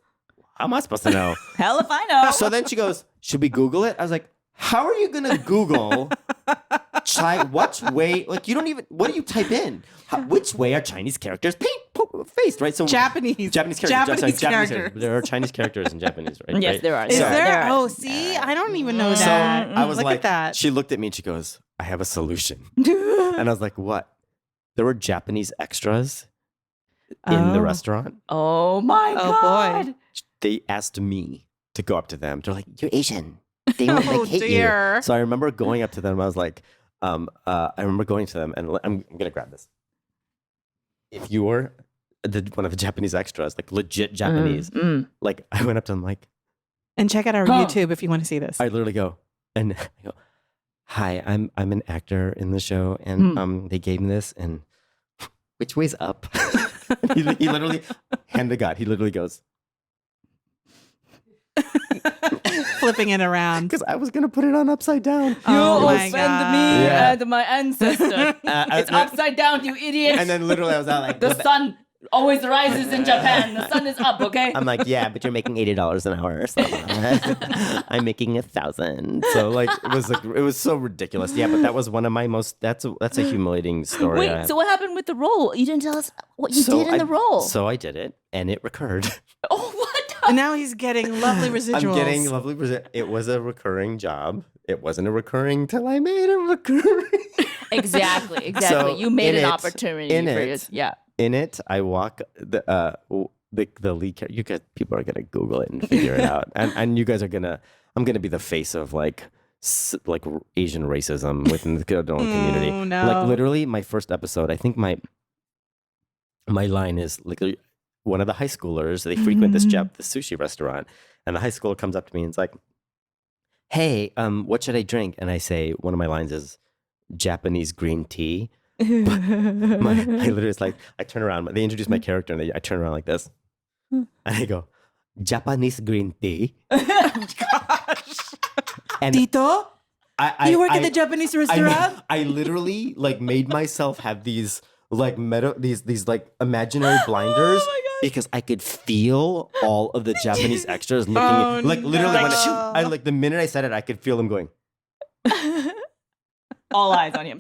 "How am I supposed to know?" Hell if I know. So then she goes, "Should we Google it?" I was like, "How are you gonna Google which way? Like, you don't even. What do you type in? Which way are Chinese characters faced? Right? So Japanese characters. characters. There are Chinese characters in Japanese, right? Yes, right? there are. Is So- there? Oh, see, I don't even know So that. I was Look like, at that. she looked at me and she goes, "I have a solution." And I was like, "What?" There were Japanese extras in the restaurant. Oh my Oh, God. boy. They asked me to go up to them. They're like, "You're Asian. They won't Oh, hate dear. you." So I remember going up to them. I was like, I remember going to them, and I'm gonna grab this. If you were one of the Japanese extras, like legit Japanese, like I went up to them, like And check out our YouTube if you want to see this. I literally go and I go, "Hi, I'm an actor in the show, and they gave me this, and which way's up?" he literally, hand to God, he literally goes, Flipping it around. because I was gonna put it on upside down. You Oh my offend God. me Yeah. and my ancestor. It's upside down, you idiot. And then literally I was out like, the sun always rises in Japan. The sun is up, okay? I'm like, "Yeah, but you're making $80 an hour." So I'm making 1,000. So like it was so ridiculous. Yeah, but that was one of my most. That's a humiliating story. Wait, so what happened with the role? You didn't tell us what you So did in the role. So I did it, and it recurred. Oh, what? And now he's getting lovely residuals. I'm getting lovely. It was a recurring job. It wasn't a recurring till I made a recurring. Exactly. So you made in an it- opportunity in for it- you. Yeah. In it, I walk the lead character. You guys, people are gonna Google it and figure it out, and you guys are gonna. I'm gonna be the face of like Asian racism within the adult community. no. Like literally, my first episode. I think my line is like one of the high schoolers. They frequent this sushi restaurant, and the high schooler comes up to me and is like, "Hey, what should I drink?" And I say one of my lines is Japanese green tea. I literally, it's like, I turn around, they introduce my character, and I turn around like this, and I go, "Japanese green tea." Gosh. And Tito, you work at the I- Japanese restaurant? I literally like made myself have these like these like imaginary blinders because I could feel all of the Japanese extras looking Oh, at, like literally when no. I like the minute I said it, I could feel them going. All eyes on him.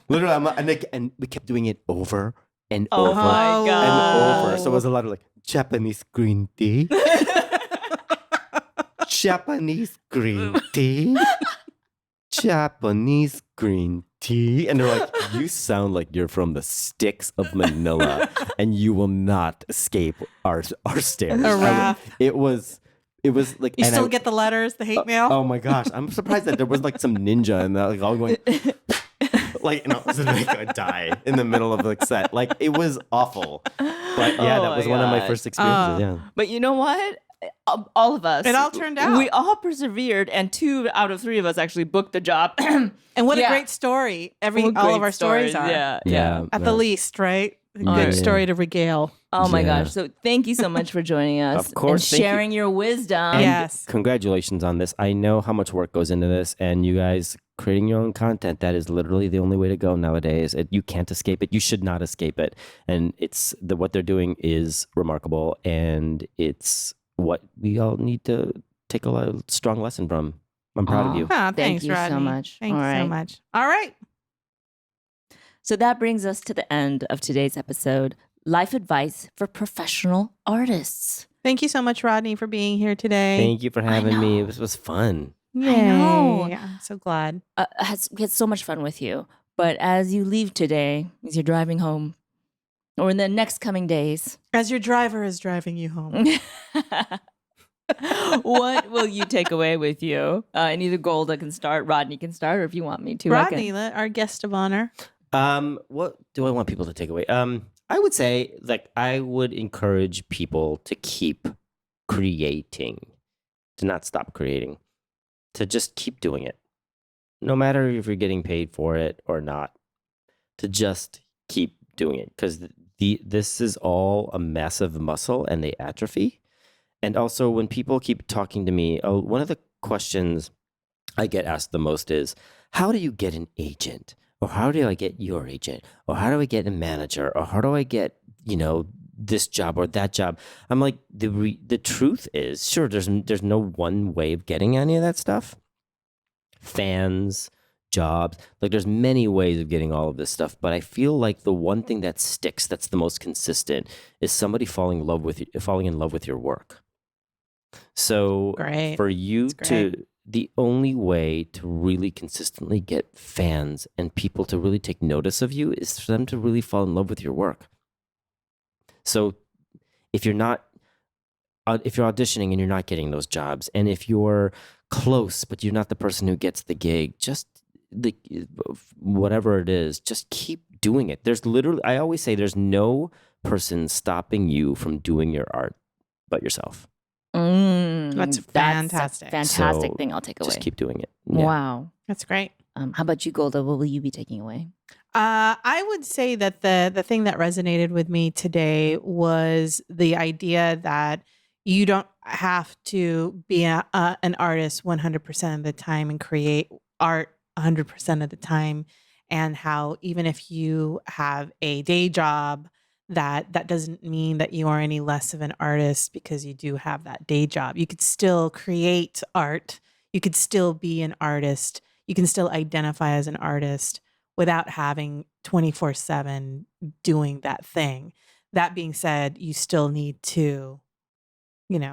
Literally, and we kept doing it over and Oh over my and God. over. So it was a lot of like Japanese green tea, Japanese green tea, Japanese green tea, and they're like, "You sound like you're from the sticks of Manila, and you will not escape our stares." A wrath. It was like You and still get the letters, the hate mail? Oh my gosh, I'm surprised that there was like some ninja and like all going like, I was like gonna die in the middle of the set. Like it was awful. But yeah, Oh that was my one of my God. first experiences. Yeah. But you know what? All of us. It all turned out. We all persevered, and 2 out of 3 of us actually booked the job. And what a Yeah. great story. What All great of our stories are. Yeah. At the least, right? A good Yeah. story to regale. Oh my Yeah. gosh. So thank you so much for joining us. Of course, And thank you. sharing your wisdom. And Yes. Congratulations on this. I know how much work goes into this, and you guys creating your own content. That is literally the only way to go nowadays. You can't escape it. You should not escape it. And what they're doing is remarkable, and it's what we all need to take a strong lesson from. I'm proud of you. Ah, Thank thanks, you so Rodney. much. Thanks All so right. much. All right. So that brings us to the end of today's episode. Life advice for professional artists. Thank you so much, Rodney, for being here today. Thank you for having me. This was fun. Yay. know. I'm so glad. We had so much fun with you. But as you leave today, as you're driving home, or in the next coming days, As your driver is driving you home. what will you take away with you? And either Golda can start, Rodney can start, or if you want me to, I can. Rodney, our guest of honor. What do I want people to take away? I would say, like, I would encourage people to keep creating, to not stop creating, to just keep doing it, no matter if you're getting paid for it or not. To just keep doing it, because this is all a massive muscle and they atrophy. And also, when people keep talking to me, one of the questions I get asked the most is, how do you get an agent? or how do I get your agent, or how do I get a manager, or how do I get, this job or that job? I'm like, the truth is, sure, there's no one way of getting any of that stuff. Fans, jobs, like there's many ways of getting all of this stuff, but I feel like the one thing that sticks, that's the most consistent, is somebody falling in love with your work. So Great. for you the only way to really consistently get fans and people to really take notice of you is for them to really fall in love with your work. So if you're auditioning and you're not getting those jobs, and if you're close but you're not the person who gets the gig, just whatever it is, just keep doing it. I always say there's no person stopping you from doing your art but yourself. That's fantastic. That's a fantastic thing I'll take away. Just keep doing it. Yeah. Wow. That's great. How about you, Golda? What will you be taking away? I would say that the thing that resonated with me today was the idea that you don't have to be an artist 100% of the time and create art 100% of the time, and how even if you have a day job, that doesn't mean that you are any less of an artist because you do have that day job. You could still create art. You could still be an artist. You can still identify as an artist without having 24/7 doing that thing. That being said, you still need to,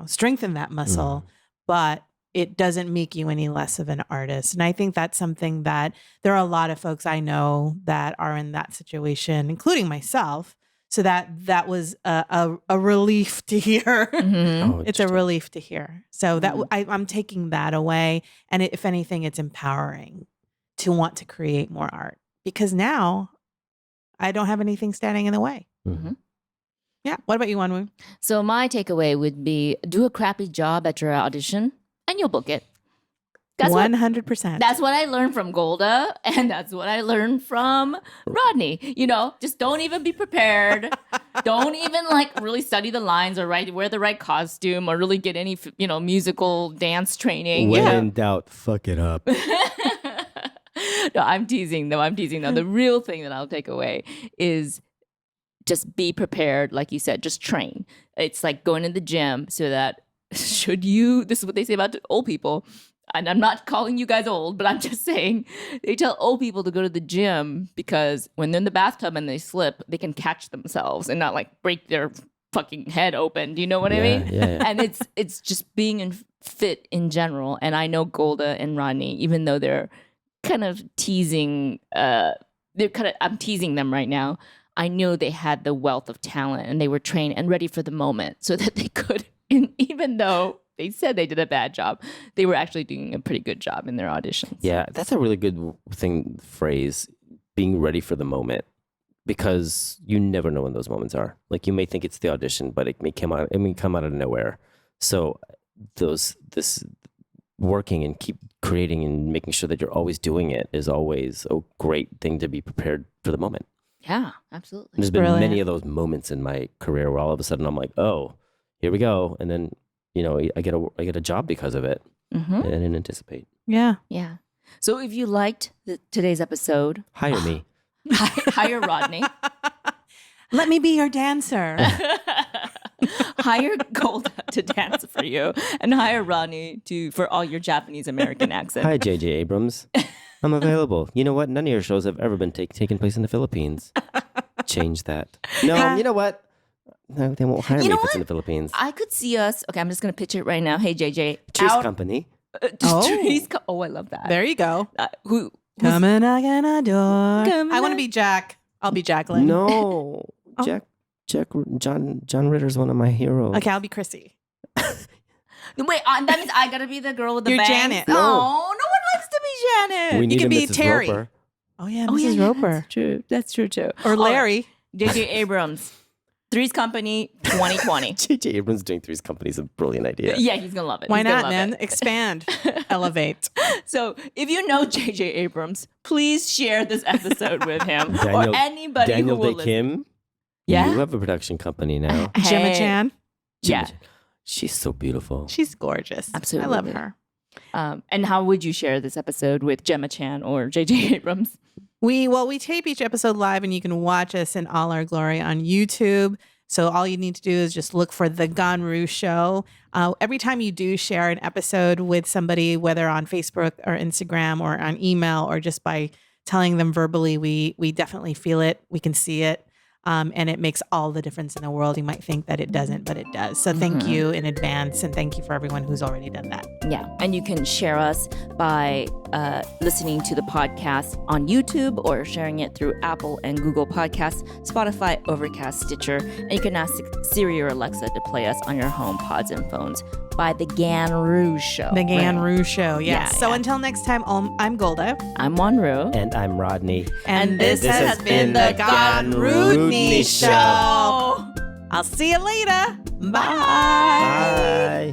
strengthen that muscle, but it doesn't make you any less of an artist. And I think that's something that there are a lot of folks I know that are in that situation, including myself. So that was a relief to hear. Mm-hmm. Oh, It's a relief to hear. So that I'm taking that away. And if anything, it's empowering to want to create more art, because now I don't have anything standing in the way. Mm-hmm. Yeah. What about you, Wanru? So my takeaway would be do a crappy job at your audition and you'll book it. That's 100%. That's what I learned from Golda, and that's what I learned from Rodney. Just don't even be prepared. Don't even really study the lines or wear the right costume or really get any musical dance training. When in doubt, fuck it up. No, I'm teasing though. The real thing that I'll take away is just be prepared. Like you said, just train. It's like going to the gym so that this is what they say about the old people. And I'm not calling you guys old, but I'm just saying they tell old people to go to the gym because when they're in the bathtub and they slip, they can catch themselves and not break their fucking head open. Do you know what I mean? Yeah. And it's just being fit in general. And I know Golda and Rodney, even though they're kind of teasing, I'm teasing them right now. I know they had the wealth of talent and they were trained and ready for the moment so that they could, even though they said they did a bad job, they were actually doing a pretty good job in their auditions. Yeah, that's a really good phrase, being ready for the moment, because you never know when those moments are. Like, you may think it's the audition, but it may come out of nowhere. So this working and keep creating and making sure that you're always doing it is always a great thing to be prepared for the moment. Yeah, absolutely. There's been many of those moments in my career where all of a sudden I'm like, oh, here we go. And then, I get a job because of it. Mm-hmm. I didn't anticipate. Yeah. Yeah. So if you liked today's episode, Hire me. hire Rodney. Let me be your dancer. Hire Golda to dance for you, and hire Rodney for all your Japanese American accent. Hi, J.J. Abrams. I'm available. You know what? None of your shows have ever been taken place in the Philippines. Change that. No, you know what? No, they won't hire me if it's in the Philippines. I could see us. Okay, I'm just going to pitch it right now. Hey, JJ. Cheers Company. Oh, I love that. There you go. Who's Come and knock on a door. I want to be Jack. I'll be Jacqueline. No. Jack, John Ritter's one of my heroes. Okay, I'll be Chrissy. Wait, that means I got to be the girl with the You're bangs? Janet. No, no one likes to be Janet. We need You could a be Mrs. Terry. Roper. Oh, yeah, Mrs. Roper. That's true. That's true, too. Or Larry. JJ Abrams. Three's Company 2020. J.J. Abrams doing Three's Company is a brilliant idea. Yeah, he's going to love it. Why He's gonna not, love man? it. Expand. Elevate. So if you know JJ Abrams, please share this episode with him Daniel- or anybody Daniel who will Day listen. Kim, Yeah? you have a production company now. Gemma Chan. Yeah, She's so beautiful. She's gorgeous. Absolutely. I love her. and how would you share this episode with Gemma Chan or JJ Abrams? We tape each episode live, and you can watch us in all our glory on YouTube. So all you need to do is just look for The Ganru Show. Every time you do share an episode with somebody, whether on Facebook or Instagram or on email or just by telling them verbally, we definitely feel it. We can see it. And it makes all the difference in the world. You might think that it doesn't, but it does. So thank you in advance, and thank you for everyone who's already done that. Yeah, and you can share us by listening to the podcast on YouTube or sharing it through Apple and Google Podcasts, Spotify, Overcast, Stitcher, and you can ask Siri or Alexa to play us on your home pods and phones by The Ganru Show. The Ganru Show, yes. Yeah, so yeah. until next time, I'm Golda. I'm Wanru. And I'm Rodney. And this has been The Ganru Show. I'll see you later. Bye. Bye.